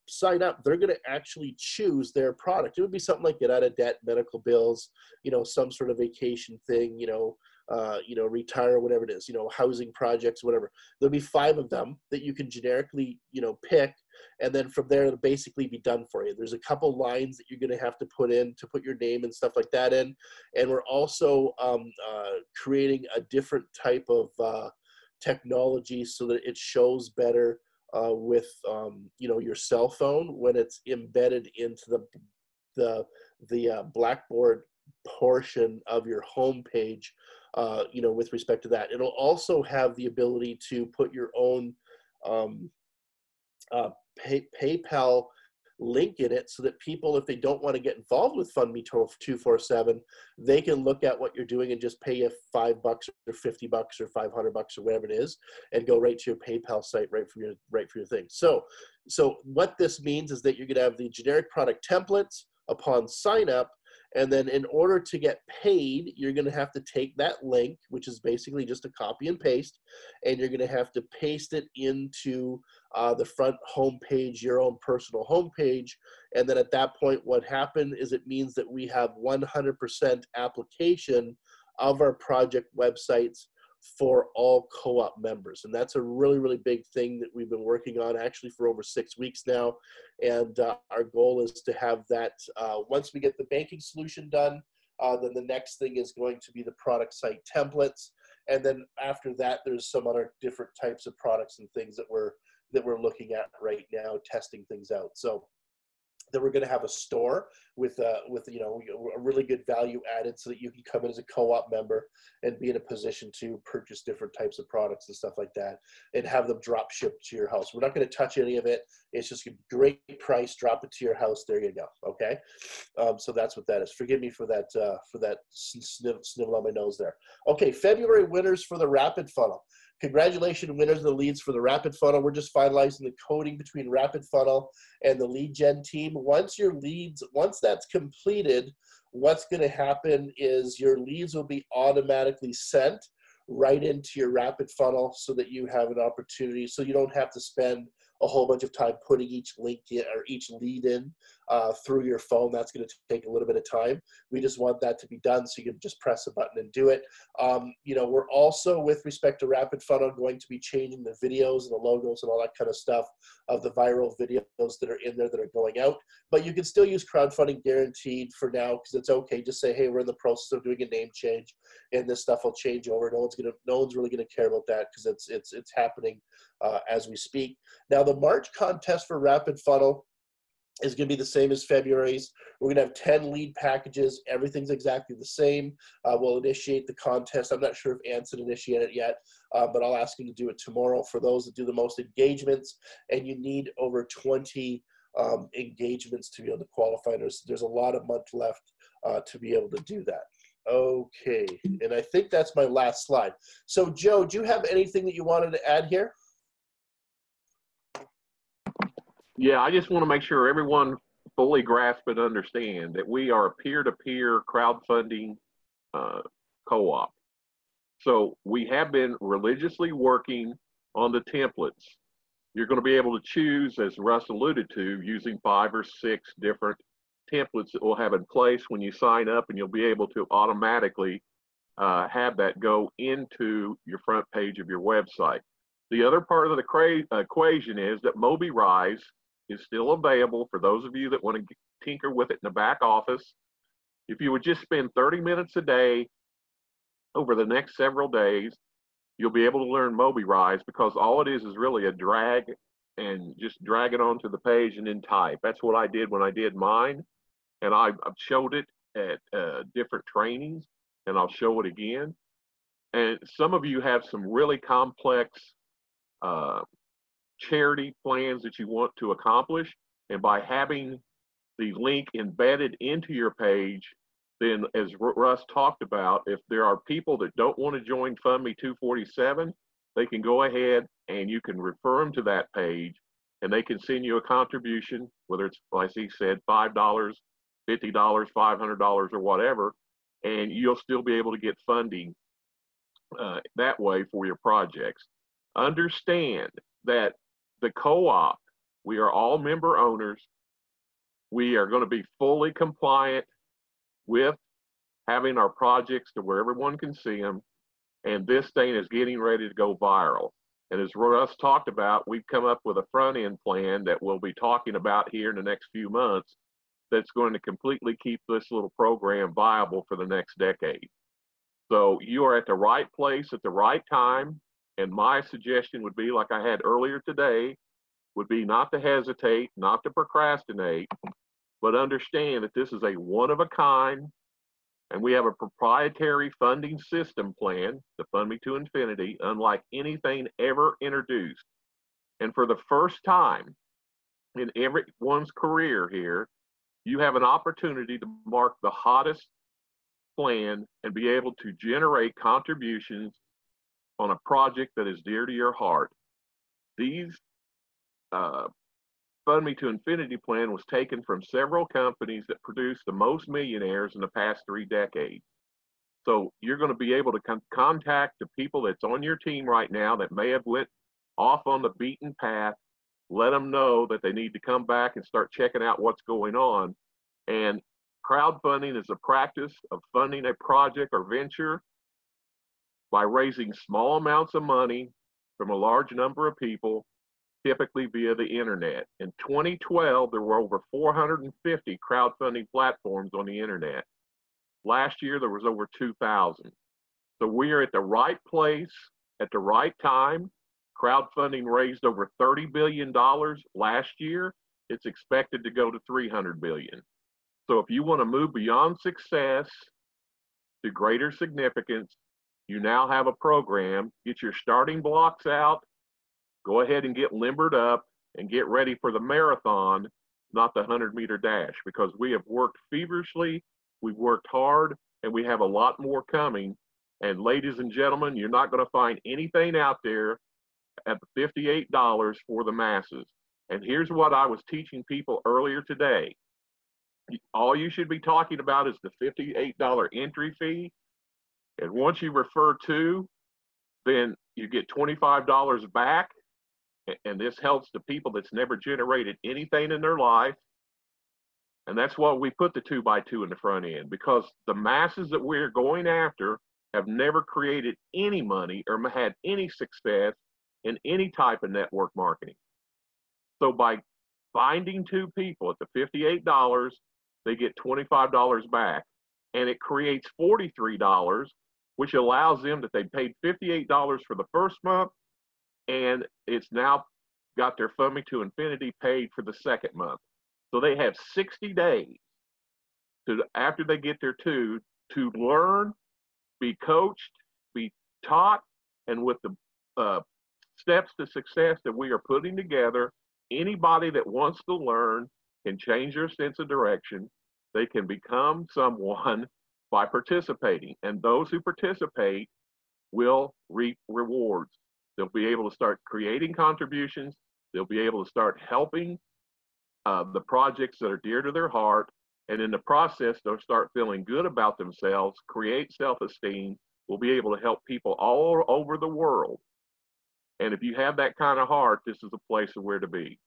sign up, they're going to actually choose their product. It would be something like get out of debt, medical bills, some sort of vacation thing, retire, whatever it is, housing projects, whatever. There'll be 5 of them that you can generically, pick. And then from there, it'll basically be done for you. There's a couple lines that you're going to have to put in to put your name and stuff like that in. And we're also creating a different type of technology so that it shows better with your cell phone when it's embedded into the Blackboard portion of your home page, with respect to that. It'll also have the ability to put your own PayPal link in it, so that people, if they don't want to get involved with FundMe247, they can look at what you're doing and just pay you $5 or $50 or $500 or whatever it is, and go right to your PayPal site right from your thing. So what this means is that you're going to have the generic product templates upon sign up, and then in order to get paid, you're going to have to take that link, which is basically just a copy and paste, and you're going to have to paste it into the front home page, your own personal home page. And then at that point, what happened is it means that we have 100% application of our project websites for all co-op members. And that's a really, really big thing that we've been working on actually for over 6 weeks now. And our goal is to have that, once we get the banking solution done, then the next thing is going to be the product site templates. And then after that, there's some other different types of products and things that we're looking at right now, testing things out. So Then we're going to have a store with you know, a really good value added, so that you can come in as a co-op member and be in a position to purchase different types of products and stuff like that, and have them drop shipped to your house. We're not going to touch any of it. It's just a great price. Drop it to your house. There you go. Okay, so that's what that is. Forgive me for that snivel on my nose there. Okay, February winners for the Rapid Funnel. Congratulations, winners of the leads for the Rapid Funnel. We're just finalizing the coding between Rapid Funnel and the lead gen team. Once that's completed, what's going to happen is your leads will be automatically sent right into your Rapid Funnel, so that you have an opportunity, so you don't have to spend a whole bunch of time putting each link in, or each lead in through your phone. That's going to take a little bit of time. We just want that to be done, so you can just press a button and do it. You know, we're also, with respect to Rapid Funnel, going to be changing the videos and the logos and all that kind of stuff of the viral videos that are in there that are going out. But you can still use crowdfunding guaranteed for now, because it's okay. Just say, hey, we're in the process of doing a name change, and this stuff will change over. No one's really going to care about that, because it's happening as we speak. Now, the March contest for Rapid Funnel is going to be the same as February's. We're going to have 10 lead packages. Everything's exactly the same. We'll initiate the contest. I'm not sure if Anson initiated it yet, but I'll ask him to do it tomorrow for those that do the most engagements. And you need over 20 engagements to be able to qualify. There's a lot of month left to be able to do that. Okay, and I think that's my last slide. So Joe, do you have anything that you wanted to add here? Yeah, I just want to make sure everyone fully grasp and understand that we are a peer-to-peer crowdfunding co-op. So we have been religiously working on the templates. You're going to be able to choose, as Russ alluded to, using 5 or 6 different templates that we'll have in place when you sign up, and you'll be able to automatically have that go into your front page of your website. The other part of the equation is that MobiRise is still available for those of you that want to tinker with it in the back office. If you would just spend 30 minutes a day over the next several days, you'll be able to learn MobiRise, because all it is really a drag, and just drag it onto the page and then type. That's what I did when I did mine, and I've showed it at different trainings, and I'll show it again. And some of you have some really complex charity plans that you want to accomplish, and by having the link embedded into your page, then, as Russ talked about, if there are people that don't want to join FundMe247, they can go ahead and you can refer them to that page, and they can send you a contribution, whether it's, like he said, $5, $50, $500, or whatever, and you'll still be able to get funding that way for your projects. Understand that the co-op, we are all member owners. We are going to be fully compliant with having our projects to where everyone can see them. And this thing is getting ready to go viral. And as Russ talked about, we've come up with a front end plan that we'll be talking about here in the next few months that's going to completely keep this little program viable for the next decade. So you are at the right place at the right time. And my suggestion would be, like I had earlier today, would be not to hesitate, not to procrastinate, but understand that this is a one of a kind, and we have a proprietary funding system plan, the Fund Me to Infinity, unlike anything ever introduced. And for the first time in everyone's career here, you have an opportunity to mark the hottest plan and be able to generate contributions on a project that is dear to your heart. These Fund Me to Infinity plan was taken from several companies that produced the most millionaires in the past 3 decades. So you're going to be able to contact the people that's on your team right now that may have went off on the beaten path, let them know that they need to come back and start checking out what's going on. And crowdfunding is a practice of funding a project or venture by raising small amounts of money from a large number of people, typically via the internet. In 2012, there were over 450 crowdfunding platforms on the internet. Last year, there was over 2,000. So we are at the right place at the right time. Crowdfunding raised over $30 billion last year, it's expected to go to 300 billion. So if you want to move beyond success to greater significance, you now have a program. Get your starting blocks out, go ahead and get limbered up and get ready for the marathon, not the 100-meter dash, because we have worked feverishly, we've worked hard, and we have a lot more coming. And ladies and gentlemen, you're not going to find anything out there at $58 for the masses. And here's what I was teaching people earlier today. All you should be talking about is the $58 entry fee. And once you refer to, then you get $25 back. And this helps the people that's never generated anything in their life. And that's why we put the 2x2 in the front end, because the masses that we're going after have never created any money or had any success in any type of network marketing. So by finding two people at the $58, they get $25 back, and it creates $43, which allows them that they paid $58 for the first month, and it's now got their FundMe to Infinity paid for the second month. So they have 60 days to, after they get their two, to learn, be coached, be taught, and with the steps to success that we are putting together, anybody that wants to learn can change their sense of direction. They can become someone by participating, and those who participate will reap rewards. They'll be able to start creating contributions. They'll be able to start helping the projects that are dear to their heart. And in the process, they'll start feeling good about themselves, create self-esteem. We'll be able to help people all over the world. And if you have that kind of heart, this is a place of where to be.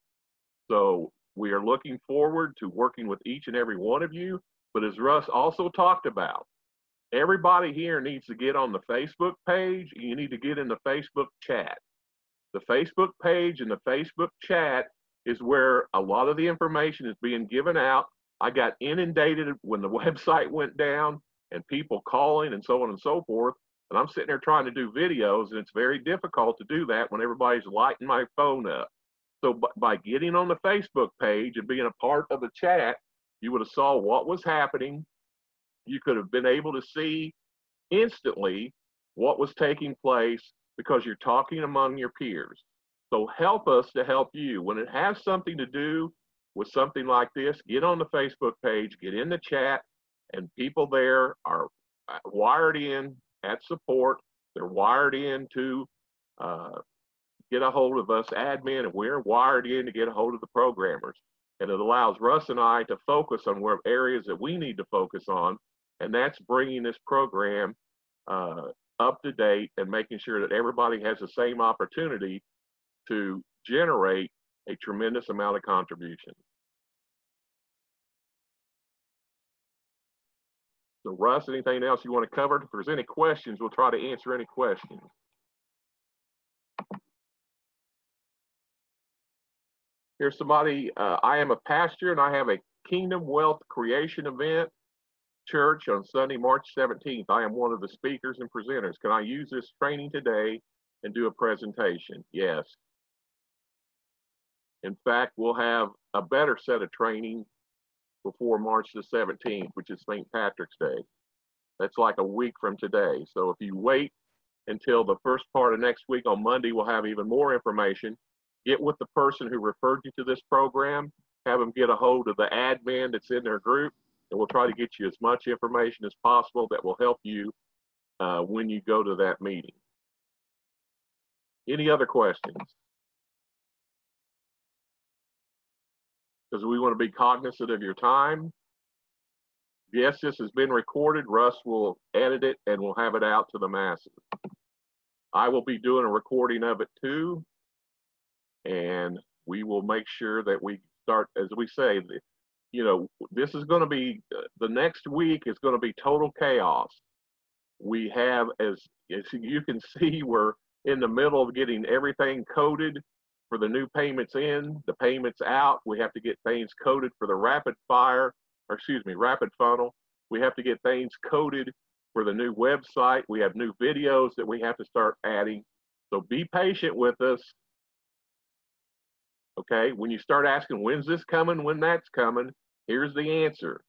So we are looking forward to working with each and every one of you. But as Russ also talked about, everybody here needs to get on the Facebook page. You need to get in the Facebook chat. The Facebook page and the Facebook chat is where a lot of the information is being given out. I got inundated when the website went down and people calling and so on and so forth. And I'm sitting there trying to do videos, and it's very difficult to do that when everybody's lighting my phone up. So by getting on the Facebook page and being a part of the chat, you would have saw what was happening. You could have been able to see instantly what was taking place because you're talking among your peers. So help us to help you. When it has something to do with something like this, get on the Facebook page, get in the chat, and people there are wired in at support. They're wired in to get a hold of us admin, and we're wired in to get a hold of the programmers. And it allows Russ and I to focus on where areas that we need to focus on, and that's bringing this program up to date and making sure that everybody has the same opportunity to generate a tremendous amount of contribution. So Russ, anything else you want to cover? If there's any questions, we'll try to answer any questions. Here's somebody, I am a pastor and I have a Kingdom Wealth Creation event church on Sunday, March 17th. I am one of the speakers and presenters. Can I use this training today and do a presentation? Yes. In fact, we'll have a better set of training before March the 17th, which is St. Patrick's Day. That's like a week from today. So if you wait until the first part of next week on Monday, we'll have even more information. Get with the person who referred you to this program, have them get a hold of the admin that's in their group, and we'll try to get you as much information as possible that will help you when you go to that meeting. Any other questions? Because we want to be cognizant of your time. Yes, this has been recorded. Russ will edit it and we'll have it out to the masses. I will be doing a recording of it too. And we will make sure that we start, as we say, you know, this is going to be, the next week is going to be total chaos. We have, as you can see, we're in the middle of getting everything coded for the new payments in, the payments out. We have to get things coded for the rapid funnel. We have to get things coded for the new website. We have new videos that we have to start adding. So be patient with us. Okay, when you start asking, when's this coming, when that's coming, here's the answer: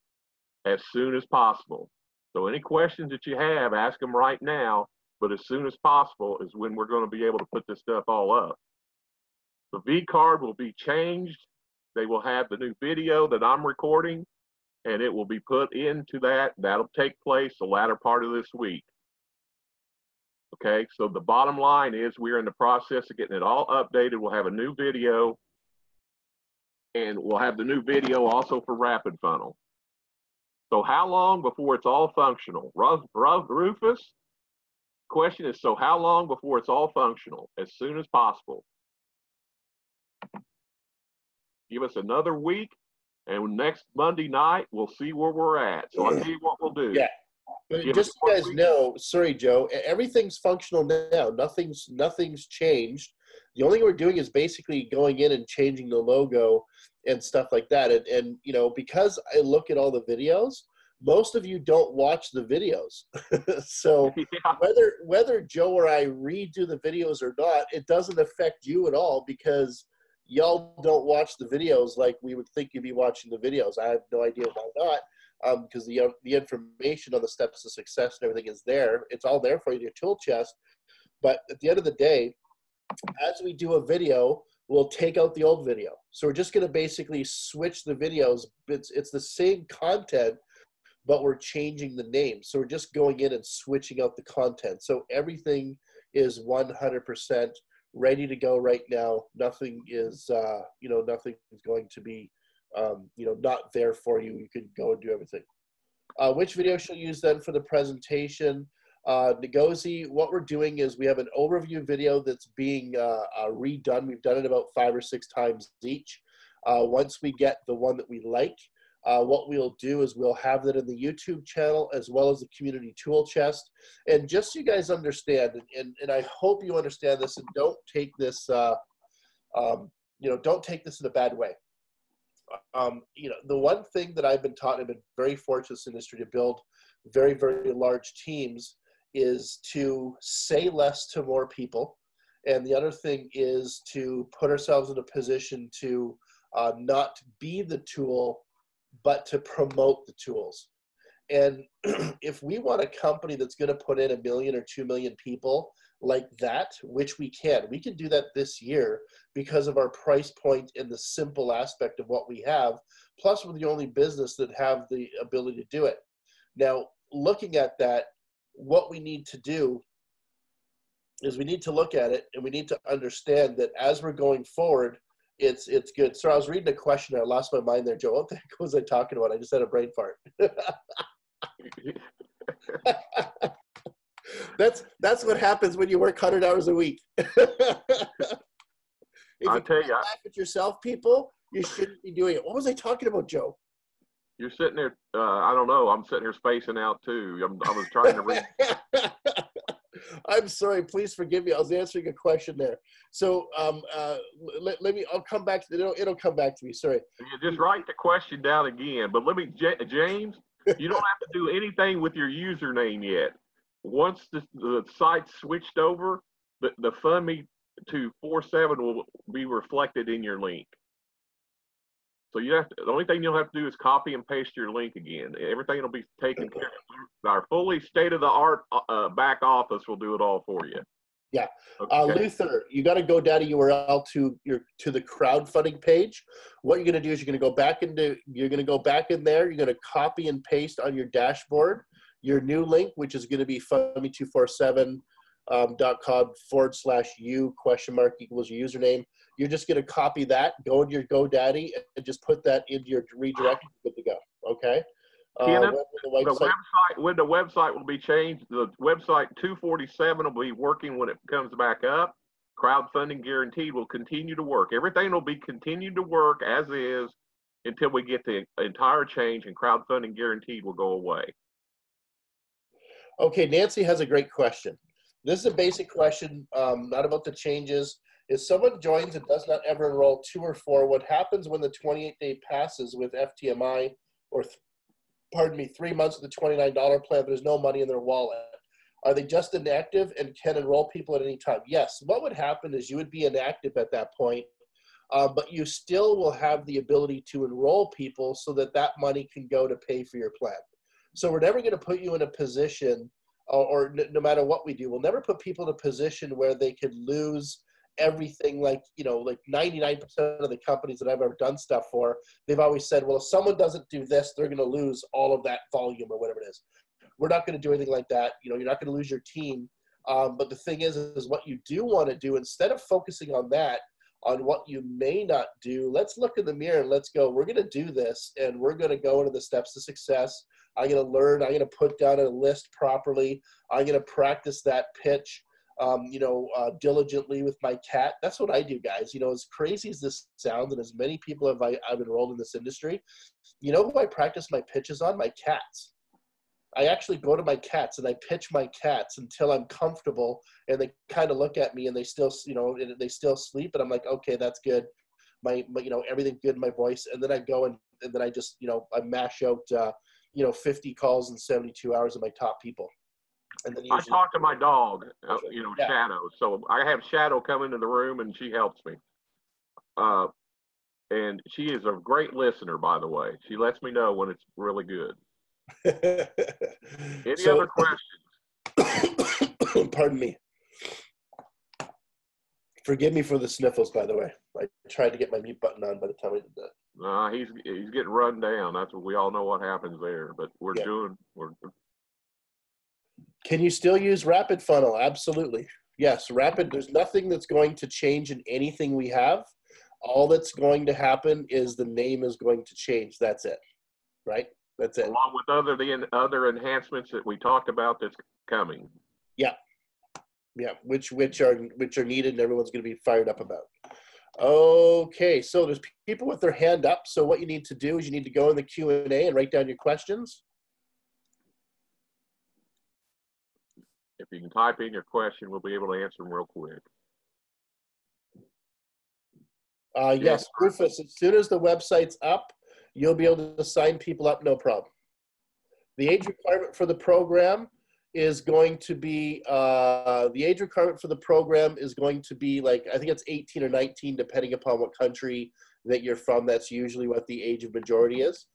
as soon as possible. So any questions that you have, ask them right now, but as soon as possible is when we're going to be able to put this stuff all up. The V card will be changed. They will have the new video that I'm recording, and it will be put into that. That'll take place the latter part of this week. Okay, so the bottom line is we're in the process of getting it all updated. We'll have a new video, and we'll have the new video also for Rapid Funnel. So how long before it's all functional? Rufus, question is, so how long before it's all functional? As soon as possible. Give us another week, and next Monday night, we'll see where we're at. So I'll tell you what we'll do. Yeah. But just so you guys know, sorry, Joe, everything's functional now. Nothing's changed. The only thing we're doing is basically going in and changing the logo and stuff like that. And you know, because I look at all the videos, most of you don't watch the videos. So yeah. whether Joe or I redo the videos or not, it doesn't affect you at all, because y'all don't watch the videos like we would think you'd be watching the videos. I have no idea why not, because the information on the steps to success and everything is there. It's all there for you in your tool chest. But at the end of the day, as we do a video, we'll take out the old video. So we're just going to basically switch the videos. It's the same content, but we're changing the name. So we're just going in and switching out the content. So everything is 100% ready to go right now. Nothing is, nothing is going to be, not there for you. You can go and do everything. Which video shall use then for the presentation? Ngozi, what we're doing is we have an overview video that's being redone. We've done it about 5 or 6 times each. Once we get the one that we like, what we'll do is we'll have that in the YouTube channel as well as the community tool chest. And just so you guys understand, and I hope you understand this, and don't take this, don't take this in a bad way. The one thing that I've been taught, I've been very fortunate in this industry to build very, very large teams, is to say less to more people. And the other thing is to put ourselves in a position to not be the tool, but to promote the tools. And if we want a company that's going to put in 1 million or 2 million people like that, which we can do that this year because of our price point and the simple aspect of what we have. Plus, we're the only business that have the ability to do it. Now, looking at that, what we need to do is we need to look at it, and we need to understand that as we're going forward, it's good. So I was reading a question. I lost my mind there, Joe. What the heck was I talking about? I just had a brain fart. That's what happens when you work 100 hours a week. If I'll tell you, laugh at yourself, people, you shouldn't be doing it. What was I talking about, Joe? You're sitting there. I don't know. I'm sitting here spacing out too. I was trying to read. I'm sorry. Please forgive me. I was answering a question there. So let me. I'll come back to it. It'll come back to me. Sorry. You just write the question down again. But let me, James. You don't have to do anything with your username yet. Once the site's switched over, the FundMe247 will be reflected in your link. So the only thing you'll have to do is copy and paste your link again. Everything will be taken care of. Our fully state-of-the-art back office will do it all for you. Yeah. Okay. Luther, you got to go down a URL to the crowdfunding page. What you're going to do is you're going to go back in there. You're going to copy and paste on your dashboard your new link, which is going to be fundme247.com/u ? Equals your username. You're just going to copy that, go into your GoDaddy, and just put that into your redirect. Good to go. Okay. When the website will be changed, the website 247 will be working when it comes back up. Crowdfunding Guaranteed will continue to work. Everything will be continued to work as is until we get the entire change, and Crowdfunding Guaranteed will go away. Okay, Nancy has a great question. This is a basic question, not about the changes. If someone joins and does not ever enroll 2 or 4, what happens when the 28-day passes with FTMI, or 3 months of the $29 plan, but there's no money in their wallet? Are they just inactive and can enroll people at any time? Yes. What would happen is you would be inactive at that point. but you still will have the ability to enroll people so that that money can go to pay for your plan. So we're never going to put you in a position, or no matter what we do, we'll never put people in a position where they could lose everything. Like, you know, like 99% of the companies that I've ever done stuff for, they've always said, well, if someone doesn't do this, they're going to lose all of that volume or whatever it is. We're not going to do anything like that. You know, you're not going to lose your team. But the thing is what you do want to do, instead of focusing on that, on what you may not do, let's look in the mirror and let's go, we're going to do this, and we're going to go into the steps to success. I'm going to learn. I'm going to put down a list properly. I'm going to practice that pitch, diligently with my cat. That's what I do, guys. You know, as crazy as this sounds, and as many people I've enrolled in this industry, you know who I practice my pitches on? My cats. I actually go to my cats and I pitch my cats until I'm comfortable, and they kind of look at me and they still, you know, they still sleep, and I'm like, okay, that's good. My you know, everything's good in my voice. And then I go and then I just, you know, I mash out, 50 calls in 72 hours of my top people. And then I talk to my dog, Yeah. Shadow. So I have Shadow come into the room and she helps me. And she is a great listener, by the way. She lets me know when it's really good. Any other questions? Pardon me. Forgive me for the sniffles, by the way. I tried to get my mute button on by the time I did that. He's getting run down. That's what we all know what happens there. But we're doing. Can you still use Rapid Funnel? Absolutely. Yes, Rapid. There's nothing that's going to change in anything we have. All that's going to happen is the name is going to change. That's it. Right? That's it. Along with other enhancements that we talked about that's coming. Yeah. Yeah, which are needed and everyone's going to be fired up about. Okay, so there's people with their hand up. So what you need to do is you need to go in the Q&A and write down your questions. If you can type in your question, we'll be able to answer them real quick. Yes, Rufus, as soon as the website's up, you'll be able to sign people up, no problem. The age requirement for the program is going to be, like, I think it's 18 or 19, depending upon what country that you're from. That's usually what the age of majority is.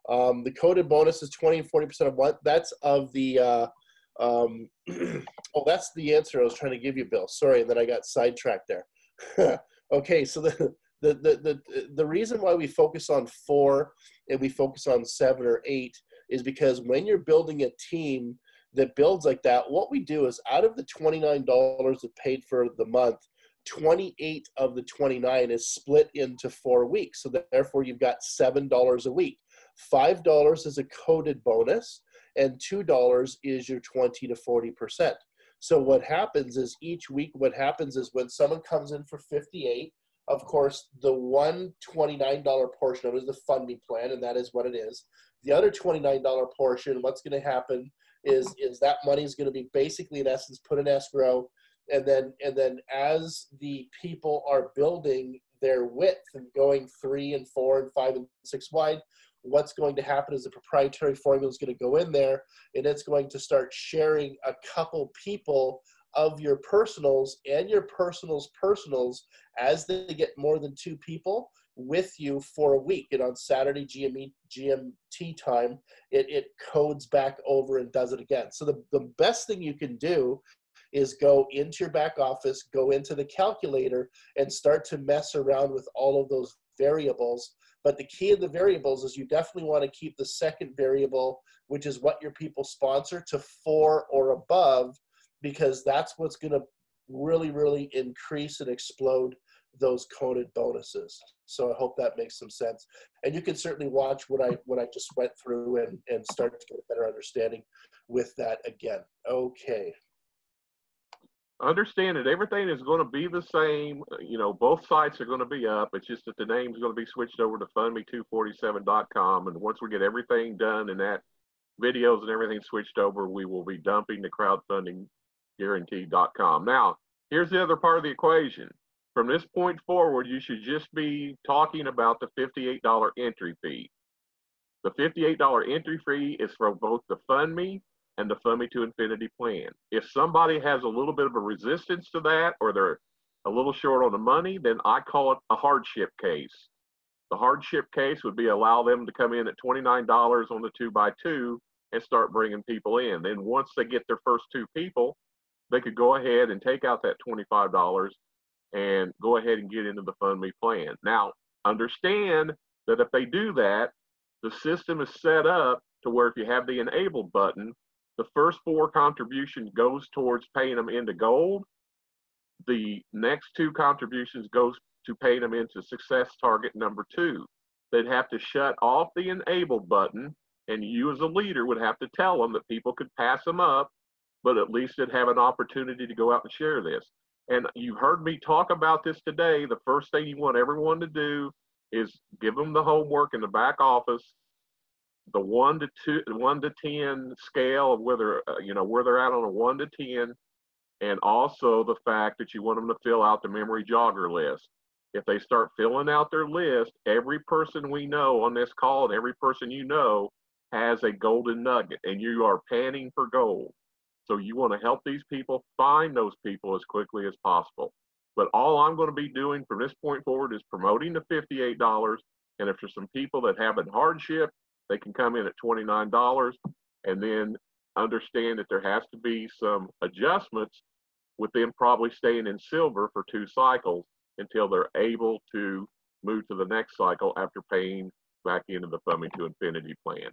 The coded bonus is 20 and 40% of what? That's of the, that's the answer I was trying to give you, Bill. Sorry, and then I got sidetracked there. Okay, so the reason why we focus on 4 and we focus on 7 or 8 is because when you're building a team that builds like that, what we do is out of the $29 that paid for the month, 28 of the 29 is split into 4 weeks. So therefore you've got $7 a week. $5 is a coded bonus, and $2 is your 20 to 40%. So what happens is each week, when someone comes in for 58, of course, the one $29 portion of it is the FundMe plan, and that is what it is. The other $29 portion, what's going to happen is that money is going to be basically, in essence, put in escrow, and then as the people are building their width and going 3 and 4 and 5 and 6 wide, what's going to happen is the proprietary formula is going to go in there, and it's going to start sharing a couple people of your personals and your personals as they get more than 2 people with you for a week. And on Saturday GMT time, it codes back over and does it again. So the best thing you can do is go into your back office, go into the calculator, and start to mess around with all of those variables. But the key of the variables is you definitely want to keep the second variable, which is what your people sponsor, to 4 or above, because that's what's going to really, really increase and explode those coded bonuses. So I hope that makes some sense. And you can certainly watch what I just went through and start to get a better understanding with that again. Okay. Understand that everything is going to be the same. Both sites are going to be up. It's just that the name is going to be switched over to FundMe247.com. And once we get everything done and that videos and everything switched over, we will be dumping to crowdfundingguarantee.com. Now, here's the other part of the equation. From this point forward, you should just be talking about the $58 entry fee. The $58 entry fee is for both the FundMe and the FundMe to Infinity plan. If somebody has a little bit of a resistance to that, or they're a little short on the money, then I call it a hardship case. The hardship case would be allow them to come in at $29 on the 2x2 and start bringing people in. Then once they get their first 2 people, they could go ahead and take out that $25 and go ahead and get into the FundMe plan. Now, understand that if they do that, the system is set up to where if you have the enable button, the first 4 contributions goes towards paying them into gold. The next 2 contributions goes to paying them into success target number 2. They'd have to shut off the enable button, and you as a leader would have to tell them that people could pass them up, but at least they'd have an opportunity to go out and share this. And you heard me talk about this today. The first thing you want everyone to do is give them the homework in the back office, the 1 to 10 scale of whether where they're at on a 1 to 10, and also the fact that you want them to fill out the memory jogger list. If they start filling out their list, every person we know on this call and every person you know has a golden nugget, and you are panning for gold. So you want to help these people find those people as quickly as possible. But all I'm going to be doing from this point forward is promoting the $58. And if there's some people that have a hardship, they can come in at $29, and then understand that there has to be some adjustments with them probably staying in silver for 2 cycles until they're able to move to the next cycle after paying back into the FundMe to Infinity plan.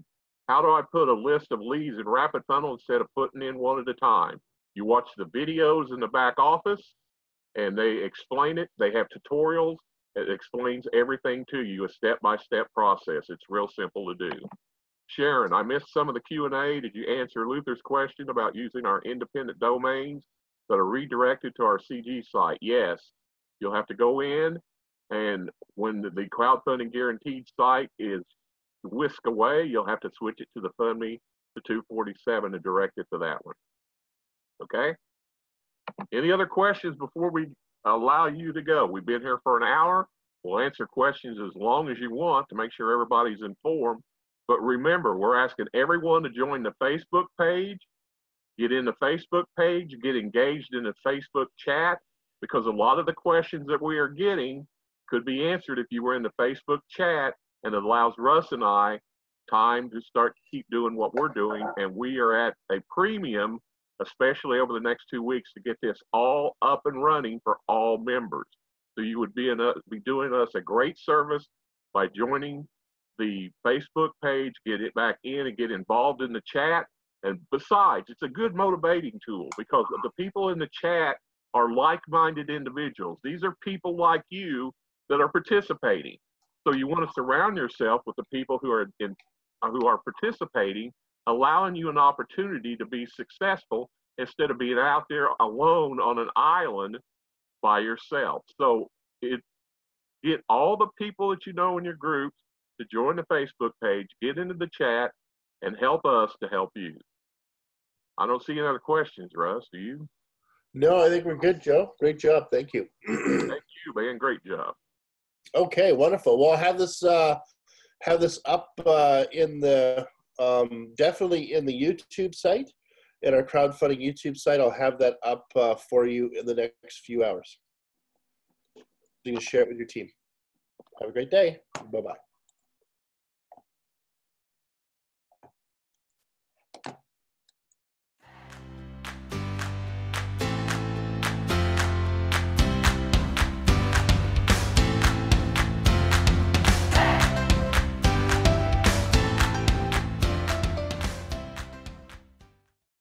How do I put a list of leads in Rapid Funnel instead of putting in one at a time? You watch the videos in the back office and they explain it. They have tutorials. It explains everything to you, a step-by-step process. It's real simple to do. Sharon, I missed some of the Q&A. Did you answer Luther's question about using our independent domains that are redirected to our CG site? Yes. You'll have to go in, and when the crowdfunding guaranteed site is whisked away, you'll have to switch it to the FundMe to 247 and direct it to that one. Okay? Any other questions before we allow you to go? We've been here for an hour. We'll answer questions as long as you want to make sure everybody's informed. But remember, we're asking everyone to join the Facebook page, get in the Facebook page, get engaged in the Facebook chat, because a lot of the questions that we are getting could be answered if you were in the Facebook chat, and it allows Russ and I time to start keep doing what we're doing. And we are at a premium, especially over the next 2 weeks, to get this all up and running for all members. So you would be doing us a great service by joining the Facebook page, get it back in and get involved in the chat. And besides, it's a good motivating tool because the people in the chat are like-minded individuals. These are people like you that are participating. So you want to surround yourself with the people who are participating, allowing you an opportunity to be successful instead of being out there alone on an island by yourself. So get all the people that you know in your groups to join the Facebook page, get into the chat, and help us to help you. I don't see any other questions, Russ. Do you? No, I think we're good, Joe. Great job. Thank you. Thank you, man. Great job. Okay, wonderful. Well, I'll have this up in the definitely in the YouTube site, in our crowdfunding YouTube site. I'll have that up for you in the next few hours. You can share it with your team. Have a great day. Bye-bye.